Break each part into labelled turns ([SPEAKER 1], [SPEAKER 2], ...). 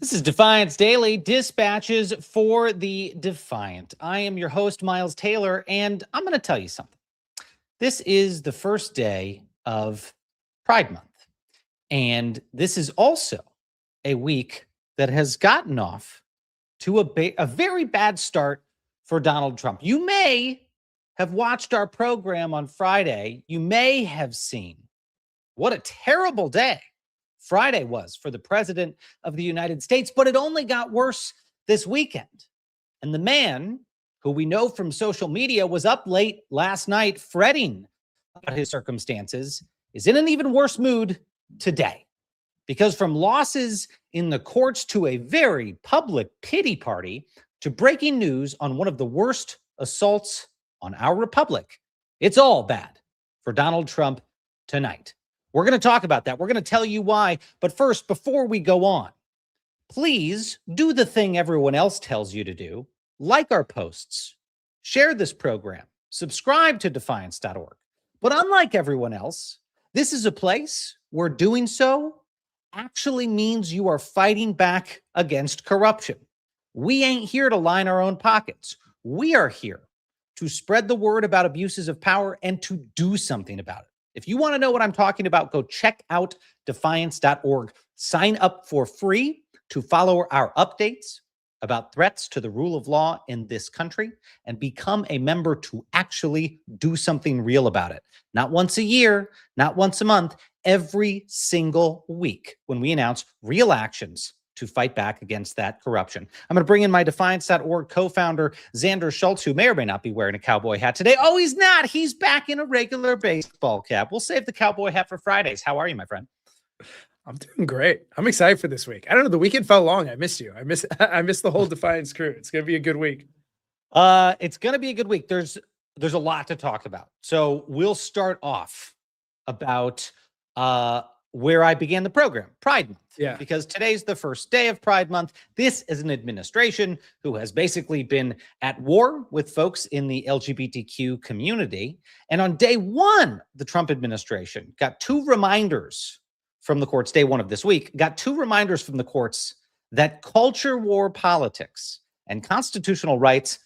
[SPEAKER 1] This is Defiance Daily, dispatches for the Defiant. I am your host, Miles Taylor, and I'm going to tell you something. This is the first day of Pride Month, and this is also a week that has gotten off to a very bad start for Donald Trump. You may have watched our program on Friday. You may have seen what a terrible day Friday was for the president of the United States, but it only got worse this weekend. And the man who we know from social media was up late last night fretting about his circumstances is in an even worse mood today. Because from losses in the courts to a very public pity party to breaking news on one of the worst assaults on our republic, it's all bad for Donald Trump tonight. We're going to talk about that. We're going to tell you why. But first, before we go on, please do the thing everyone else tells you to do. Like our posts, share this program, subscribe to Defiance.org. But unlike everyone else, this is a place where doing so actually means you are fighting back against corruption. We ain't here to line our own pockets. We are here to spread the word about abuses of power and to do something about it. If you want to know what I'm talking about, go check out Defiance.org. Sign up for free to follow our updates about threats to the rule of law in this country and become a member to actually do something real about it. Not once a year, not once a month, every single week when we announce real actions to fight back against that corruption. I'm going to bring in my Defiance.org co-founder, Xander Schultz, who may or may not be wearing a cowboy hat today. Oh, he's not. He's back in a regular baseball cap. We'll save the cowboy hat for Fridays. How are you, my friend?
[SPEAKER 2] I'm doing great. I'm excited for this week. I don't know. The weekend felt long. I miss you. I miss the whole Defiance crew. It's going to be a good week.
[SPEAKER 1] It's going to be a good week. There's a lot to talk about. So we'll start off about where I began the program, Pride Month.
[SPEAKER 2] Yeah.
[SPEAKER 1] Because today's the first day of Pride Month. This is an administration who has basically been at war with folks in the LGBTQ community. And on day one, the Trump administration got two reminders from the courts, day one of this week, got two reminders from the courts that culture war politics and constitutional rights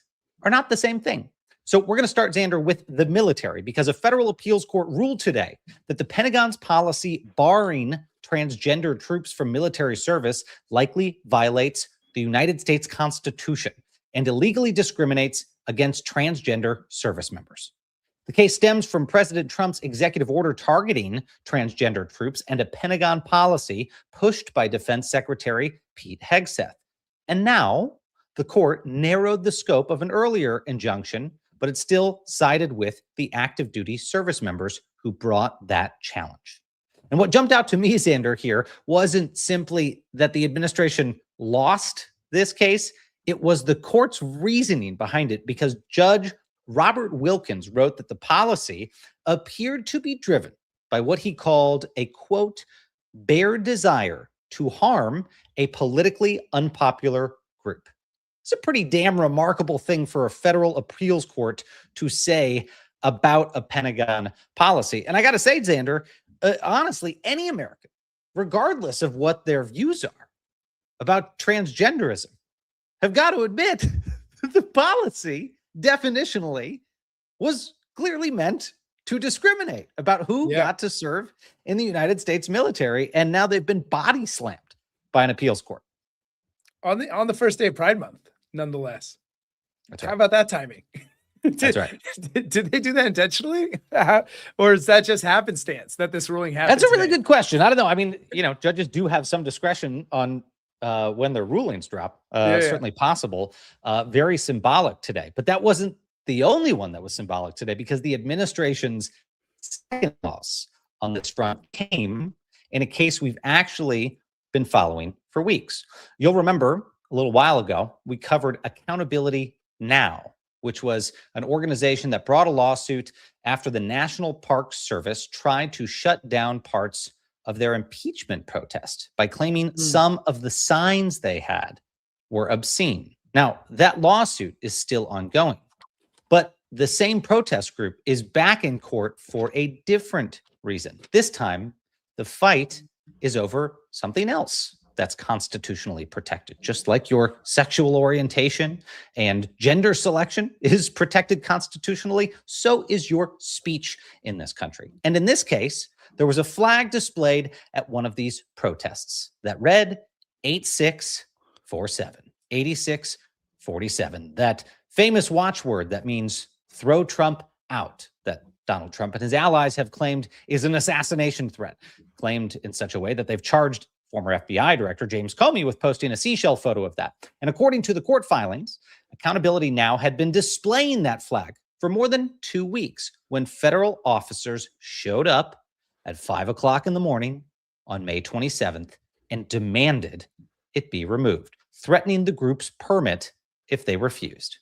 [SPEAKER 1] are not the same thing. So we're going to start, Xander, with the military, because a federal appeals court ruled today that the Pentagon's policy barring transgender troops from military service likely violates the United States Constitution and illegally discriminates against transgender service members. The case stems from President Trump's executive order targeting transgender troops and a Pentagon policy pushed by Defense Secretary Pete Hegseth. And now the court narrowed the scope of an earlier injunction, but it still sided with the active duty service members who brought that challenge. And what jumped out to me, Xander, here wasn't simply that the administration lost this case. It was the court's reasoning behind it, because Judge Robert Wilkins wrote that the policy appeared to be driven by what he called a, quote, bare desire to harm a politically unpopular group. It's a pretty damn remarkable thing for a federal appeals court to say about a Pentagon policy. And I got to say, Xander, honestly, any American, regardless of what their views are about transgenderism, have got to admit that the policy definitionally was clearly meant to discriminate about who got to serve in the United States military. And now they've been body slammed by an appeals court.
[SPEAKER 2] On the first day of Pride Month, nonetheless.
[SPEAKER 1] That's right.
[SPEAKER 2] How about that timing?
[SPEAKER 1] That's right.
[SPEAKER 2] Did they do that intentionally? Or is that just happenstance that this ruling happened?
[SPEAKER 1] That's a really good question. I don't know. I mean, judges do have some discretion on when their rulings drop. Certainly possible. Very symbolic today. But that wasn't the only one that was symbolic today, because the administration's second loss on this front came in a case we've actually been following for weeks. You'll remember a little while ago, we covered Accountability Now, which was an organization that brought a lawsuit after the National Park Service tried to shut down parts of their impeachment protest by claiming some of the signs they had were obscene. Now, that lawsuit is still ongoing, but the same protest group is back in court for a different reason. This time, the fight is over something else. that's constitutionally protected. Just like your sexual orientation and gender selection is protected constitutionally, so is your speech in this country. And in this case, there was a flag displayed at one of these protests that read 8647, 8647, that famous watchword that means throw Trump out, that Donald Trump and his allies have claimed is an assassination threat, claimed in such a way that they've charged former FBI Director James Comey with posting a seashell photo of that. And according to the court filings, Accountability Now had been displaying that flag for more than 2 weeks when federal officers showed up at 5 o'clock in the morning on May 27th and demanded it be removed, threatening the group's permit if they refused.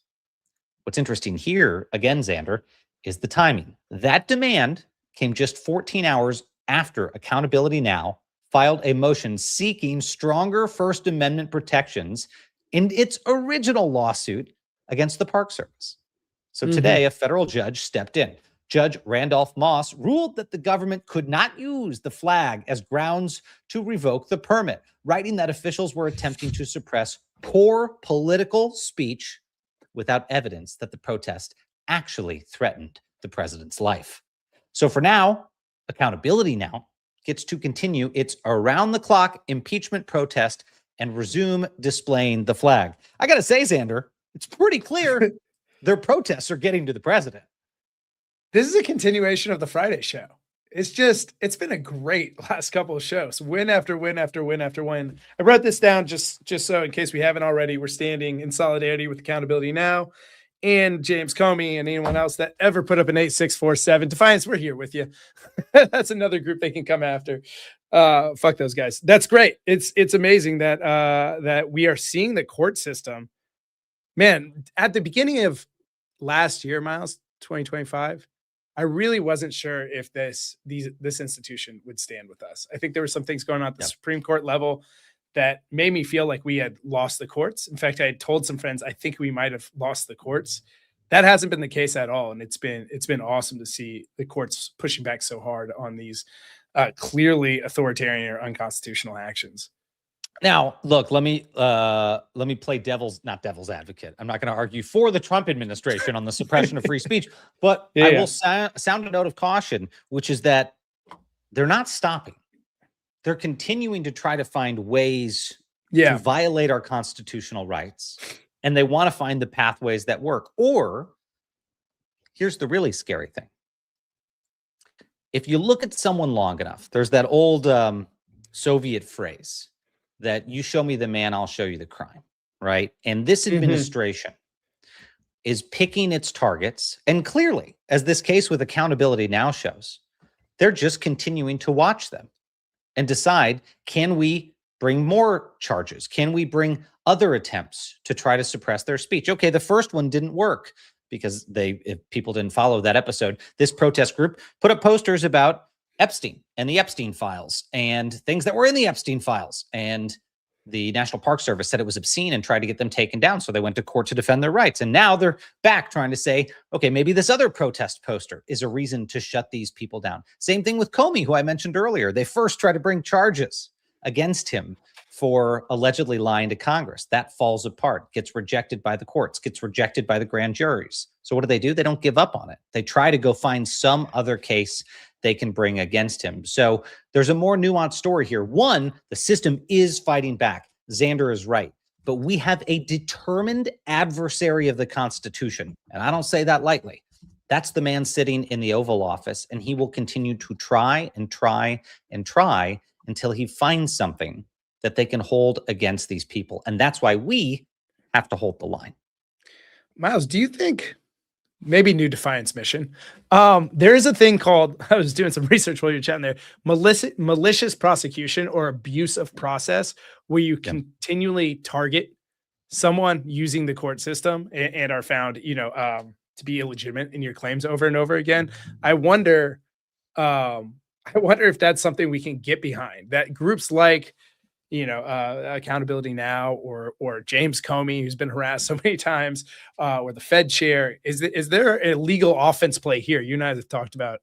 [SPEAKER 1] What's interesting here, again, Xander, is the timing. That demand came just 14 hours after Accountability Now filed a motion seeking stronger First Amendment protections in its original lawsuit against the Park Service. So today, a federal judge stepped in. Judge Randolph Moss ruled that the government could not use the flag as grounds to revoke the permit, writing that officials were attempting to suppress poor political speech without evidence that the protest actually threatened the president's life. So for now, Accountability Now gets to continue its around-the-clock impeachment protest and resume displaying the flag. I got to say, Xander, it's pretty clear their protests are getting to the president.
[SPEAKER 2] This is a continuation of the Friday show. It's been a great last couple of shows. Win after win after win after win. I wrote this down just so in case we haven't already, we're standing in solidarity with Accountability Now and James Comey and anyone else that ever put up an 8647. Defiance, we're here with you. That's another group they can come after. Fuck those guys. That's great. It's amazing that that we are seeing the court system. Man, at the beginning of last year, Miles, 2025, I really wasn't sure if this institution would stand with us. I think there were some things going on at the Supreme Court level that made me feel like we had lost the courts. In fact, I had told some friends, I think we might have lost the courts. That hasn't been the case at all. And it's been awesome to see the courts pushing back so hard on these clearly authoritarian or unconstitutional actions.
[SPEAKER 1] Now, look, let me play not devil's advocate. I'm not going to argue for the Trump administration on the suppression of free speech, but I will sound a note of caution, which is that they're not stopping. They're continuing to try to find ways to violate our constitutional rights, and they want to find the pathways that work. Or here's the really scary thing. If you look at someone long enough, there's that old Soviet phrase that you show me the man, I'll show you the crime, right? And this administration is picking its targets. And clearly, as this case with Accountability Now shows, they're just continuing to watch them and decide, can we bring more charges? Can we bring other attempts to try to suppress their speech? Okay, the first one didn't work because if people didn't follow that episode, this protest group put up posters about Epstein and the Epstein files and things that were in the Epstein files. And the National Park Service said it was obscene and tried to get them taken down. So they went to court to defend their rights. And now they're back trying to say, okay, maybe this other protest poster is a reason to shut these people down. Same thing with Comey, who I mentioned earlier. They first tried to bring charges against him for allegedly lying to Congress. That falls apart, gets rejected by the courts, gets rejected by the grand juries. So what do? They don't give up on it. They try to go find some other case they can bring against him. So there's a more nuanced story here. One, the system is fighting back. Xander is right. But we have a determined adversary of the Constitution. And I don't say that lightly. That's the man sitting in the Oval Office, and he will continue to try and try and try until he finds something that they can hold against these people. And that's why we have to hold the line.
[SPEAKER 2] Miles, do you think maybe new Defiance mission? There is a thing called, I was doing some research while you're chatting there, malicious prosecution or abuse of process, where you continually target someone using the court system and are found, to be illegitimate in your claims over and over again. I wonder if that's something we can get behind, that groups like, Accountability Now or James Comey, who's been harassed so many times, or the Fed chair, is there a legal offense play here? You and I have talked about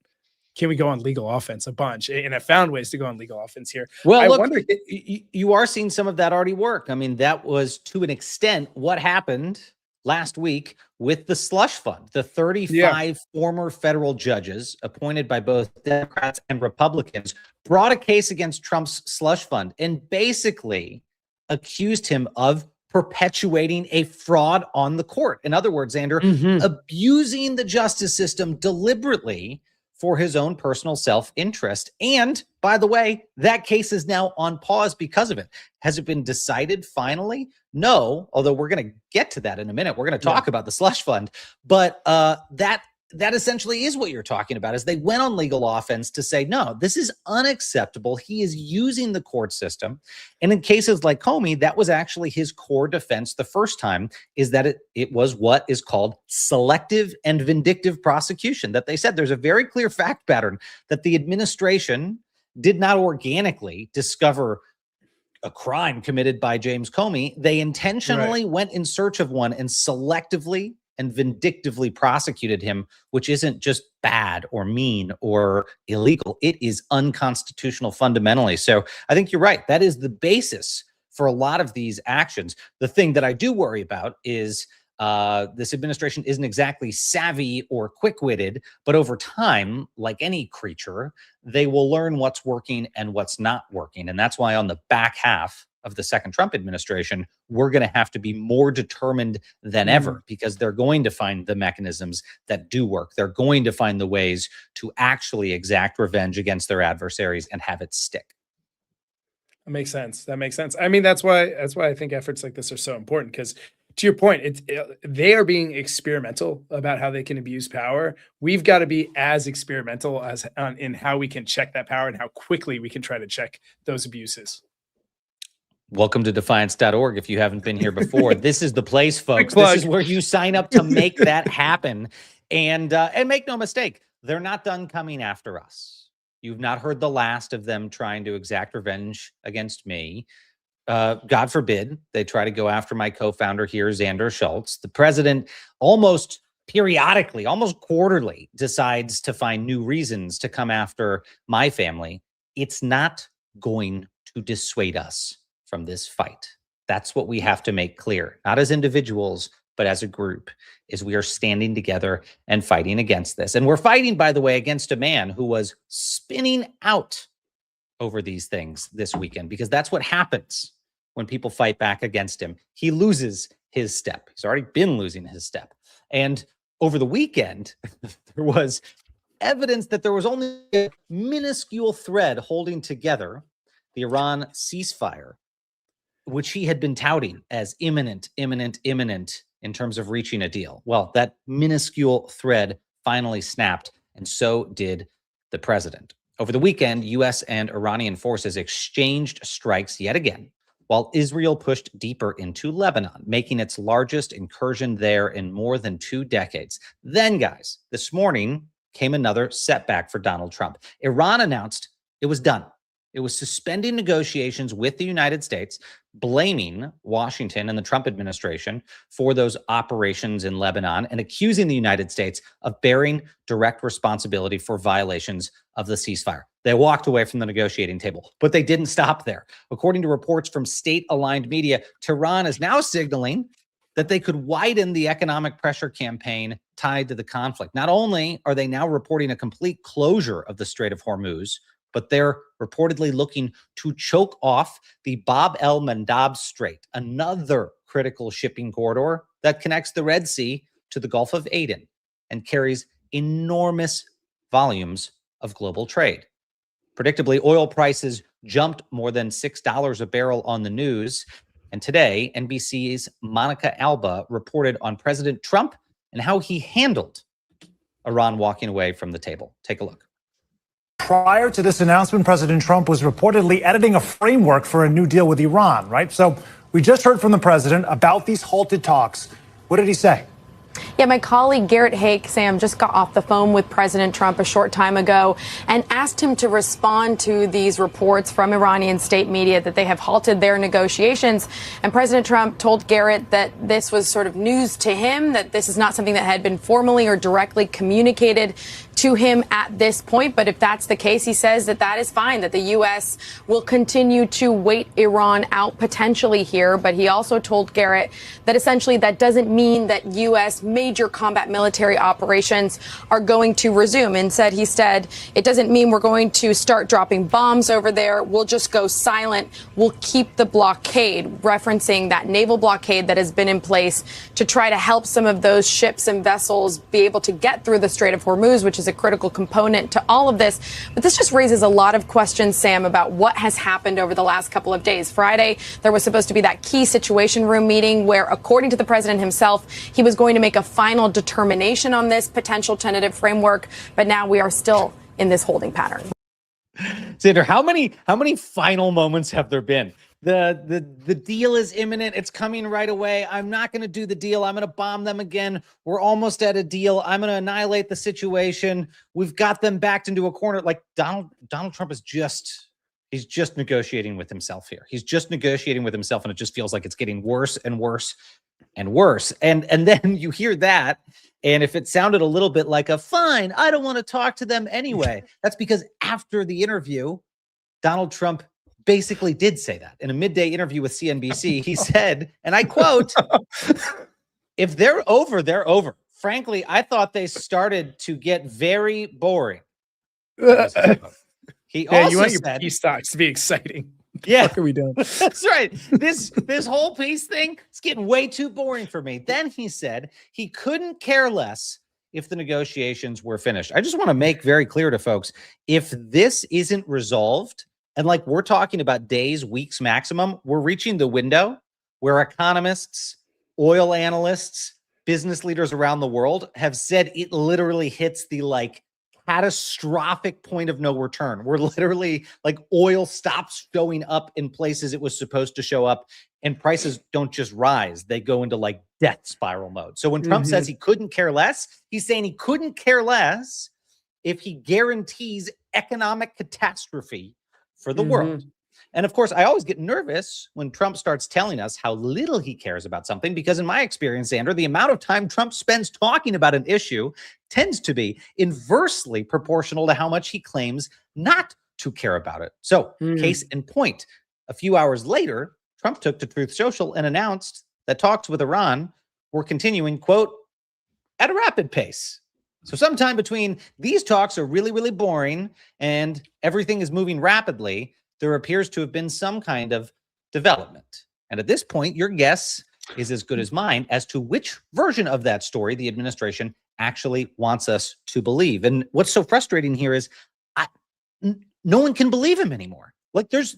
[SPEAKER 2] can we go on legal offense a bunch? And I found ways to go on legal offense here.
[SPEAKER 1] Well,
[SPEAKER 2] I
[SPEAKER 1] look,
[SPEAKER 2] wonder,
[SPEAKER 1] you are seeing some of that already work. I mean, that was to an extent what happened last week with the Slush Fund. The 35 former federal judges appointed by both Democrats and Republicans brought a case against Trump's Slush Fund and basically accused him of perpetuating a fraud on the court. In other words, Xander, abusing the justice system deliberately for his own personal self-interest. And by the way, that case is now on pause because of it. Has it been decided finally? No, although we're going to get to that in a minute. We're going to talk about the Slush Fund. But that essentially is what you're talking about, is they went on legal offense to say, no, this is unacceptable. He is using the court system. And in cases like Comey, that was actually his core defense the first time, is that it was what is called selective and vindictive prosecution, that they said there's a very clear fact pattern that the administration did not organically discover a crime committed by James Comey. They intentionally went in search of one and selectively and vindictively prosecuted him, which isn't just bad or mean or illegal. It is unconstitutional fundamentally. So I think you're right. That is the basis for a lot of these actions. The thing that I do worry about is this administration isn't exactly savvy or quick-witted, but over time, like any creature, they will learn what's working and what's not working. And that's why on the back half of the second Trump administration, we're going to have to be more determined than ever, because they're going to find the mechanisms that do work. They're going to find the ways to actually exact revenge against their adversaries and have it stick.
[SPEAKER 2] That makes sense. That makes sense. I mean, that's why I think efforts like this are so important, because to your point, they are being experimental about how they can abuse power. We've got to be as experimental as in how we can check that power and how quickly we can try to check those abuses.
[SPEAKER 1] Welcome to defiance.org. If you haven't been here before, this is the place, folks. This is where you sign up to make that happen. And make no mistake, they're not done coming after us. You've not heard the last of them trying to exact revenge against me. God forbid they try to go after my co-founder here, Xander Schultz. The president almost periodically, almost quarterly, decides to find new reasons to come after my family. It's not going to dissuade us from this fight. That's what we have to make clear, not as individuals, but as a group, is we are standing together and fighting against this. And we're fighting, by the way, against a man who was spinning out over these things this weekend, because that's what happens when people fight back against him. He loses his step. He's already been losing his step. And over the weekend, there was evidence that there was only a minuscule thread holding together the Iran ceasefire, which he had been touting as imminent in terms of reaching a deal. Well, that minuscule thread finally snapped, and so did the president. Over the weekend, U.S. and Iranian forces exchanged strikes yet again, while Israel pushed deeper into Lebanon, making its largest incursion there in more than 2 decades. Then, guys, this morning came another setback for Donald Trump. Iran announced it was done. It was suspending negotiations with the United States, blaming Washington and the Trump administration for those operations in Lebanon, and accusing the United States of bearing direct responsibility for violations of the ceasefire. They walked away from the negotiating table, but they didn't stop there. According to reports from state-aligned media, Tehran is now signaling that they could widen the economic pressure campaign tied to the conflict. Not only are they now reporting a complete closure of the Strait of Hormuz, but they're reportedly looking to choke off the Bab el-Mandab Strait, another critical shipping corridor that connects the Red Sea to the Gulf of Aden and carries enormous volumes of global trade. Predictably, oil prices jumped more than $6 a barrel on the news. And today, NBC's Monica Alba reported on President Trump and how he handled Iran walking away from the table. Take a look.
[SPEAKER 3] Prior to this announcement, President Trump was reportedly editing a framework for a new deal with Iran, right? So we just heard from the president about these halted talks. What did he say?
[SPEAKER 4] Yeah, my colleague Garrett Hake, Sam, just got off the phone with President Trump a short time ago and asked him to respond to these reports from Iranian state media that they have halted their negotiations. And President Trump told Garrett that this was sort of news to him, that this is not something that had been formally or directly communicated to him at this point. But if that's the case, he says that that is fine, that the U.S. will continue to wait Iran out potentially here. But he also told Garrett that essentially that doesn't mean that U.S. major combat military operations are going to resume. And he said, it doesn't mean we're going to start dropping bombs over there. We'll just go silent. We'll keep the blockade, referencing that naval blockade that has been in place to try to help some of those ships and vessels be able to get through the Strait of Hormuz, which is a critical component to all of this. But this just raises a lot of questions, Sam, about what has happened over the last couple of days. Friday, there was supposed to be that key situation room meeting where, according to the president himself, he was going to make a final determination on this potential tentative framework. But now we are still in this holding pattern.
[SPEAKER 1] Sandra, how many final moments have there been? The deal is imminent. It's coming right away. I'm not going to do the deal. I'm going to bomb them again. We're almost at a deal. I'm going to annihilate the situation. We've got them backed into a corner. Like Donald Trump is he's just negotiating with himself here. He's just negotiating with himself, and it just feels like it's getting worse and worse and worse. And then you hear that, and if it sounded a little bit like a fine, I don't want to talk to them anyway, that's because after the interview, Donald Trump basically did say that. In a midday interview with CNBC, he said, and I quote, if they're over, they're over. Frankly, I thought they started to get very boring. He also
[SPEAKER 2] you want
[SPEAKER 1] said,
[SPEAKER 2] your peace stocks to be exciting.
[SPEAKER 1] yeah,
[SPEAKER 2] What are we doing?
[SPEAKER 1] that's right. This whole peace thing is getting way too boring for me. Then he said he couldn't care less if the negotiations were finished. I just want to make very clear to folks, if this isn't resolved, and like we're talking about days, weeks maximum, we're reaching the window where economists, oil analysts, business leaders around the world have said it literally hits the catastrophic point of no return. We're literally oil stops showing up in places it was supposed to show up, and prices don't just rise. They go into death spiral mode. So when Trump says he couldn't care less, he's saying he couldn't care less if he guarantees economic catastrophe for the world. And of course, I always get nervous when Trump starts telling us how little he cares about something, because in my experience, Sandra, the amount of time Trump spends talking about an issue tends to be inversely proportional to how much he claims not to care about it. So, case in point, a few hours later, Trump took to Truth Social and announced that talks with Iran were continuing, quote, at a rapid pace. So sometime between these talks are really, really boring and everything is moving rapidly, there appears to have been some kind of development. And at this point, your guess is as good as mine as to which version of that story the administration actually wants us to believe. And what's so frustrating here is no one can believe him anymore. There's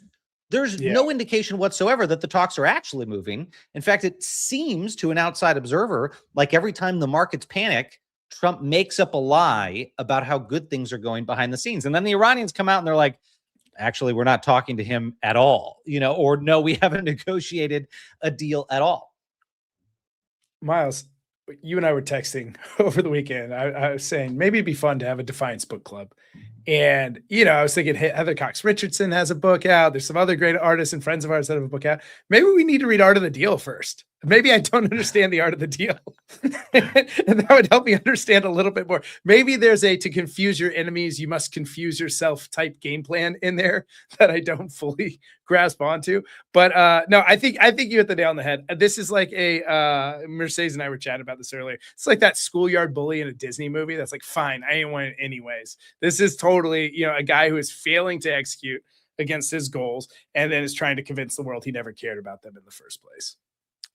[SPEAKER 1] no indication whatsoever that the talks are actually moving. In fact, it seems to an outside observer like every time the markets panic, Trump makes up a lie about how good things are going behind the scenes. And then the Iranians come out and they're like, actually, we're not talking to him at all, or no, we haven't negotiated a deal at all.
[SPEAKER 2] Miles, you and I were texting over the weekend. I was saying maybe it'd be fun to have a Defiance book club. And, I was thinking, hey, Heather Cox Richardson has a book out. There's some other great artists and friends of ours that have a book out. Maybe we need to read Art of the Deal first. Maybe I don't understand the art of the deal. And that would help me understand a little bit more. Maybe there's a to confuse your enemies, you must confuse yourself type game plan in there that I don't fully grasp onto. But no, I think you hit the nail on the head. This is like a Mercedes and I were chatting about this earlier. It's like that schoolyard bully in a Disney movie that's like, fine, I ain't want it anyways. This is totally, a guy who is failing to execute against his goals and then is trying to convince the world he never cared about them in the first place.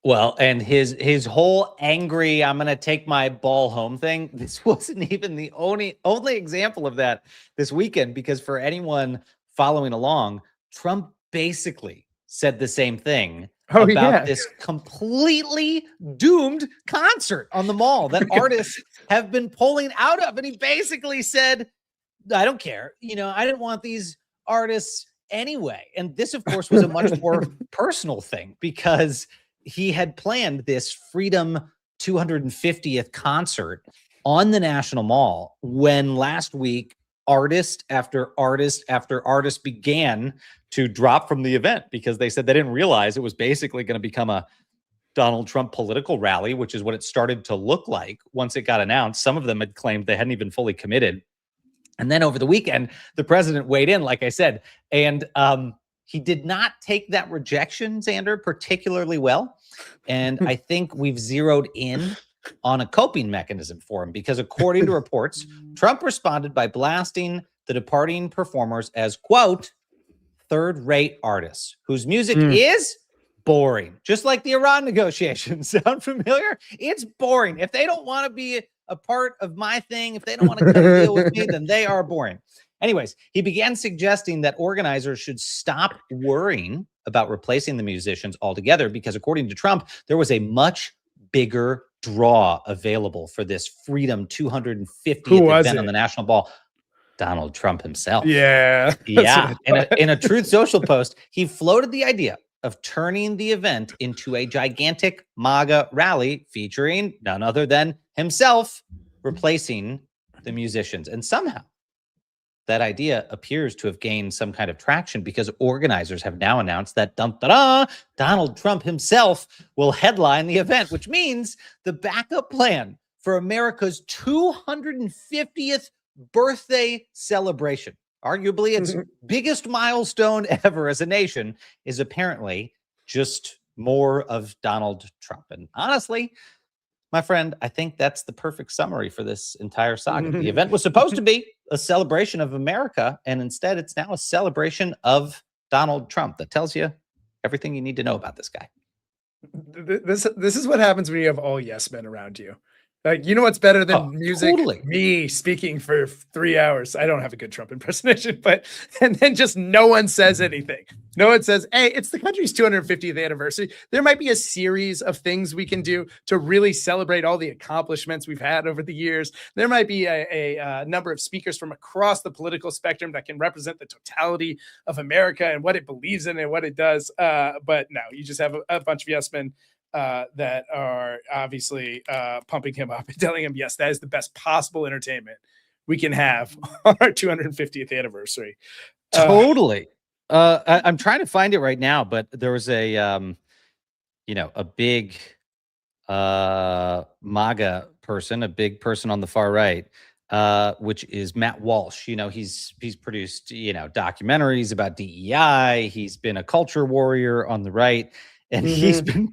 [SPEAKER 1] Well, and his whole angry, I'm going to take my ball home thing, this wasn't even the only example of that this weekend, because for anyone following along, Trump basically said the same thing about this completely doomed concert on the mall that artists have been pulling out of. And he basically said, I don't care. I didn't want these artists anyway. And this, of course, was a much more personal thing, because he had planned this Freedom 250th concert on the National Mall when last week artist after artist after artist began to drop from the event because they said they didn't realize it was basically going to become a Donald Trump political rally, which is what it started to look like once it got announced. Some of them had claimed they hadn't even fully committed. And then over the weekend, the president weighed in, like I said, and he did not take that rejection, Xander, particularly well. And I think we've zeroed in on a coping mechanism for him, because according to reports, Trump responded by blasting the departing performers as, quote, third-rate artists whose music is boring. Just like the Iran negotiations. Sound familiar? It's boring. If they don't want to be a part of my thing, if they don't want to cut a deal with me, then they are boring. Anyways, he began suggesting that organizers should stop worrying about replacing the musicians altogether, because according to Trump, there was a much bigger draw available for this Freedom 250th event on the National Ball. Donald Trump himself.
[SPEAKER 2] Yeah.
[SPEAKER 1] Yeah. In a Truth Social post, he floated the idea of turning the event into a gigantic MAGA rally featuring none other than himself replacing the musicians. And somehow that idea appears to have gained some kind of traction, because organizers have now announced that Donald Trump himself will headline the event, which means the backup plan for America's 250th birthday celebration, arguably its biggest milestone ever as a nation, is apparently just more of Donald Trump. And honestly, my friend, I think that's the perfect summary for this entire saga. The event was supposed to be a celebration of America, and instead it's now a celebration of Donald Trump. That tells you everything you need to know about this guy.
[SPEAKER 2] This is what happens when you have all yes men around you. Like, you know what's better than music?
[SPEAKER 1] Totally.
[SPEAKER 2] Me speaking for 3 hours. I don't have a good Trump impersonation, and then just no one says anything. No one says, hey, it's the country's 250th anniversary. There might be a series of things we can do to really celebrate all the accomplishments we've had over the years. There might be a number of speakers from across the political spectrum that can represent the totality of America and what it believes in and what it does. But no, you just have a bunch of yes men that are obviously pumping him up and telling him, yes, that is the best possible entertainment we can have on our 250th anniversary.
[SPEAKER 1] Totally. I'm trying to find it right now, but there was a big MAGA person, a big person on the far right, which is Matt Walsh. He's produced, documentaries about DEI. He's been a culture warrior on the right. And he's been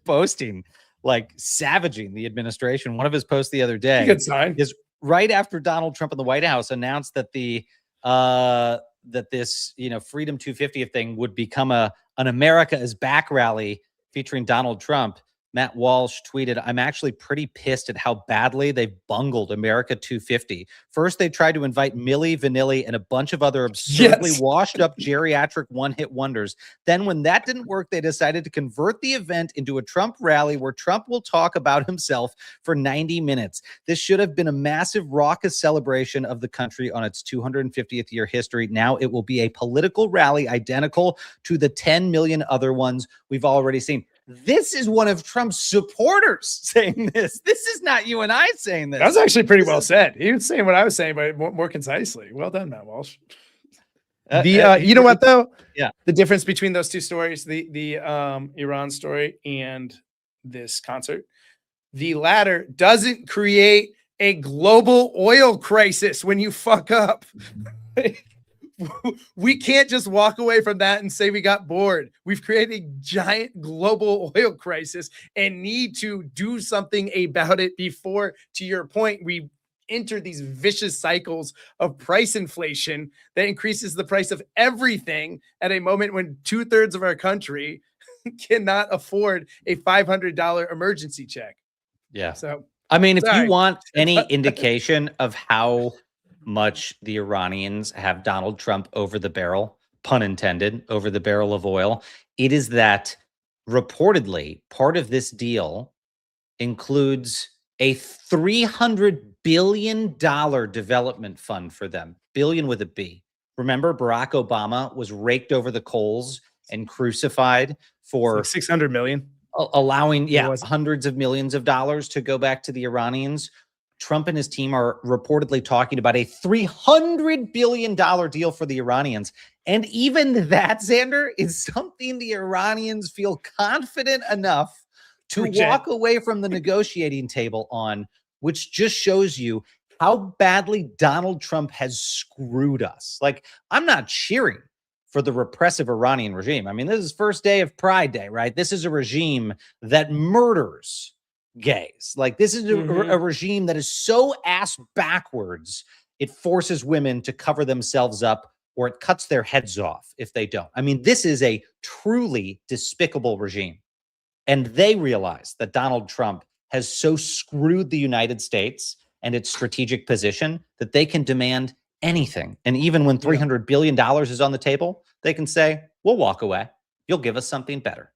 [SPEAKER 1] posting, like, savaging the administration. One of his posts the other day is right after Donald Trump in the White House announced that this Freedom 250th thing would become an America is Back rally featuring Donald Trump. Matt Walsh tweeted, "I'm actually pretty pissed at how badly they've bungled America 250. First, they tried to invite Milli Vanilli and a bunch of other absurdly washed up geriatric one-hit wonders. Then when that didn't work, they decided to convert the event into a Trump rally where Trump will talk about himself for 90 minutes. This should have been a massive, raucous celebration of the country on its 250th year history. Now it will be a political rally identical to the 10 million other ones we've already seen." This is one of Trump's supporters saying this. This is not you and I saying this.
[SPEAKER 2] That was actually pretty well said. He was saying what I was saying, but more concisely. Well done, Matt Walsh. You know what, though?
[SPEAKER 1] Yeah.
[SPEAKER 2] The difference between those two stories, the Iran story and this concert, the latter doesn't create a global oil crisis when you fuck up. We can't just walk away from that and say we got bored. We've created a giant global oil crisis and need to do something about it before, to your point, we enter these vicious cycles of price inflation that increases the price of everything at a moment when 2/3 of our country cannot afford a $500 emergency check.
[SPEAKER 1] Yeah.
[SPEAKER 2] So,
[SPEAKER 1] I mean, if you want any indication of how much the Iranians have Donald Trump over the barrel, pun intended, over the barrel of oil, it is that reportedly part of this deal includes a $300 billion development fund for them. Billion with a B. Remember, Barack Obama was raked over the coals and crucified for
[SPEAKER 2] 600 million.
[SPEAKER 1] Allowing hundreds of millions of dollars to go back to the Iranians. Trump and his team are reportedly talking about a $300 billion deal for the Iranians. And even that, Xander, is something the Iranians feel confident enough to walk away from the negotiating table on, which just shows you how badly Donald Trump has screwed us. Like, I'm not cheering for the repressive Iranian regime. I mean, this is first day of Pride Day, right? This is a regime that murders gays. Like, this is a regime that is so ass backwards, it forces women to cover themselves up, or it cuts their heads off if they don't. I mean, this is a truly despicable regime. And they realize that Donald Trump has so screwed the United States and its strategic position that they can demand anything. And even when $300 billion is on the table, they can say, we'll walk away. You'll give us something better.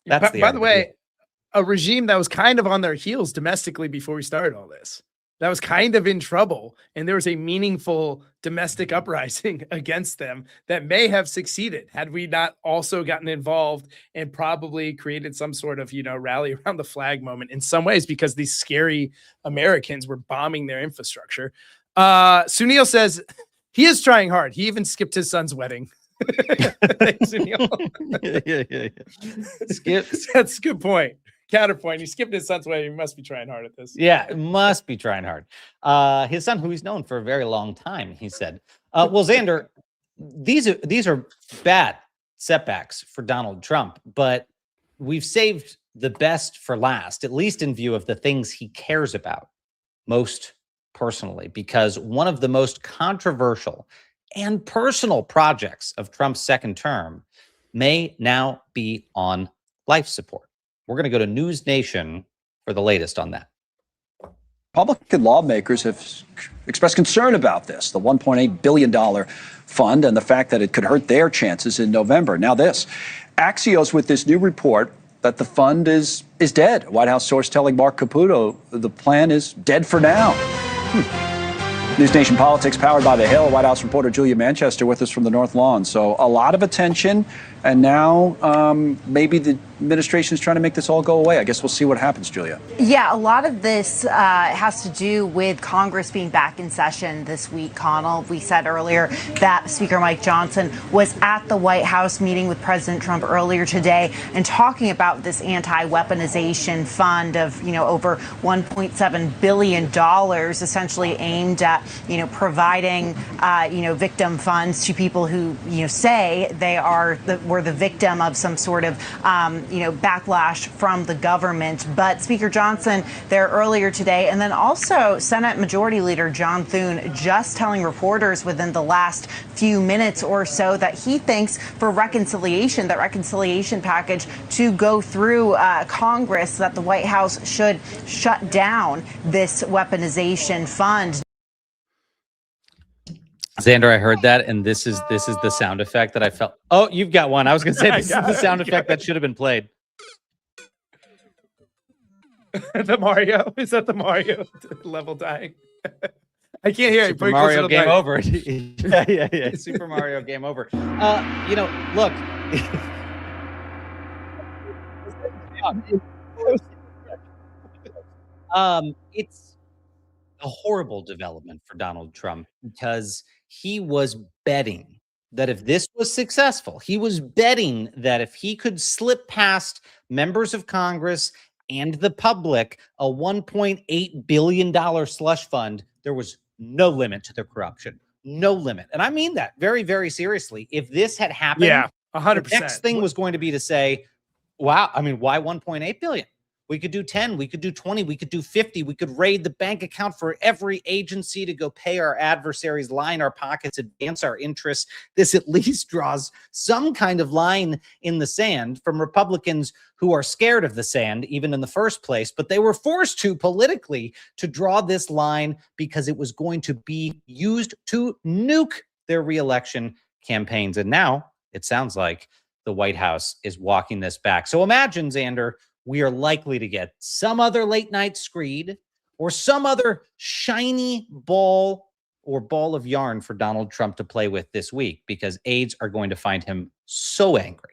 [SPEAKER 1] That's
[SPEAKER 2] by the way, a regime that was kind of on their heels domestically before we started all this, that was kind of in trouble. And there was a meaningful domestic uprising against them that may have succeeded had we not also gotten involved and probably created some sort of, rally around the flag moment in some ways, because these scary Americans were bombing their infrastructure. Sunil says he is trying hard. He even skipped his son's wedding. Thanks, Sunil.
[SPEAKER 1] Yeah. Skip.
[SPEAKER 2] That's a good point. Counterpoint. He skipped his son's wedding. He must be trying hard at this.
[SPEAKER 1] Yeah, must be trying hard. His son, who he's known for a very long time, he said. Well, Xander, these are bad setbacks for Donald Trump, but we've saved the best for last, at least in view of the things he cares about most personally, because one of the most controversial and personal projects of Trump's second term may now be on life support. We're going to go to News Nation for the latest on that.
[SPEAKER 5] Republican lawmakers have expressed concern about this, the $1.8 billion fund, and the fact that it could hurt their chances in November. Now this, Axios with this new report that the fund is dead. A White House source telling Mark Caputo the plan is dead for now. News Nation Politics powered by The Hill. White House reporter Julia Manchester with us from the North Lawn. So a lot of attention, and now maybe the administration is trying to make this all go away. I guess we'll see what happens, Julia.
[SPEAKER 6] Yeah, a lot of this has to do with Congress being back in session this week, Connell. We said earlier that Speaker Mike Johnson was at the White House meeting with President Trump earlier today and talking about this anti-weaponization fund of, over $1.7 billion, essentially aimed at, providing, victim funds to people who, say they were the victim of some sort of backlash from the government. But Speaker Johnson there earlier today, and then also Senate Majority Leader John Thune just telling reporters within the last few minutes or so that he thinks for reconciliation, that reconciliation package to go through Congress, that the White House should shut down this weaponization fund.
[SPEAKER 1] Xander, I heard that, and this is the sound effect that I felt. Oh, you've got one. I was going to say this is the sound effect that should have been played.
[SPEAKER 2] The Mario? Is that the Mario level dying? I can't hear it.
[SPEAKER 1] Super Mario game over. Yeah. Super Mario game over. Look. It's a horrible development for Donald Trump because he was betting that if this was successful, he was betting that if he could slip past members of Congress and the public a $1.8 billion slush fund, there was no limit to the corruption. No limit. And I mean that very, very seriously. If this had happened,
[SPEAKER 2] 100%.
[SPEAKER 1] The next thing was going to be to say, wow, I mean, why 1.8 billion? We could do 10, we could do 20, we could do 50. We could raid the bank account for every agency to go pay our adversaries, line our pockets, advance our interests. This at least draws some kind of line in the sand from Republicans who are scared of the sand, even in the first place. But they were forced to politically to draw this line because it was going to be used to nuke their reelection campaigns. And now it sounds like the White House is walking this back. So imagine, Xander, we are likely to get some other late night screed or some other shiny ball or ball of yarn for Donald Trump to play with this week, because aides are going to find him so angry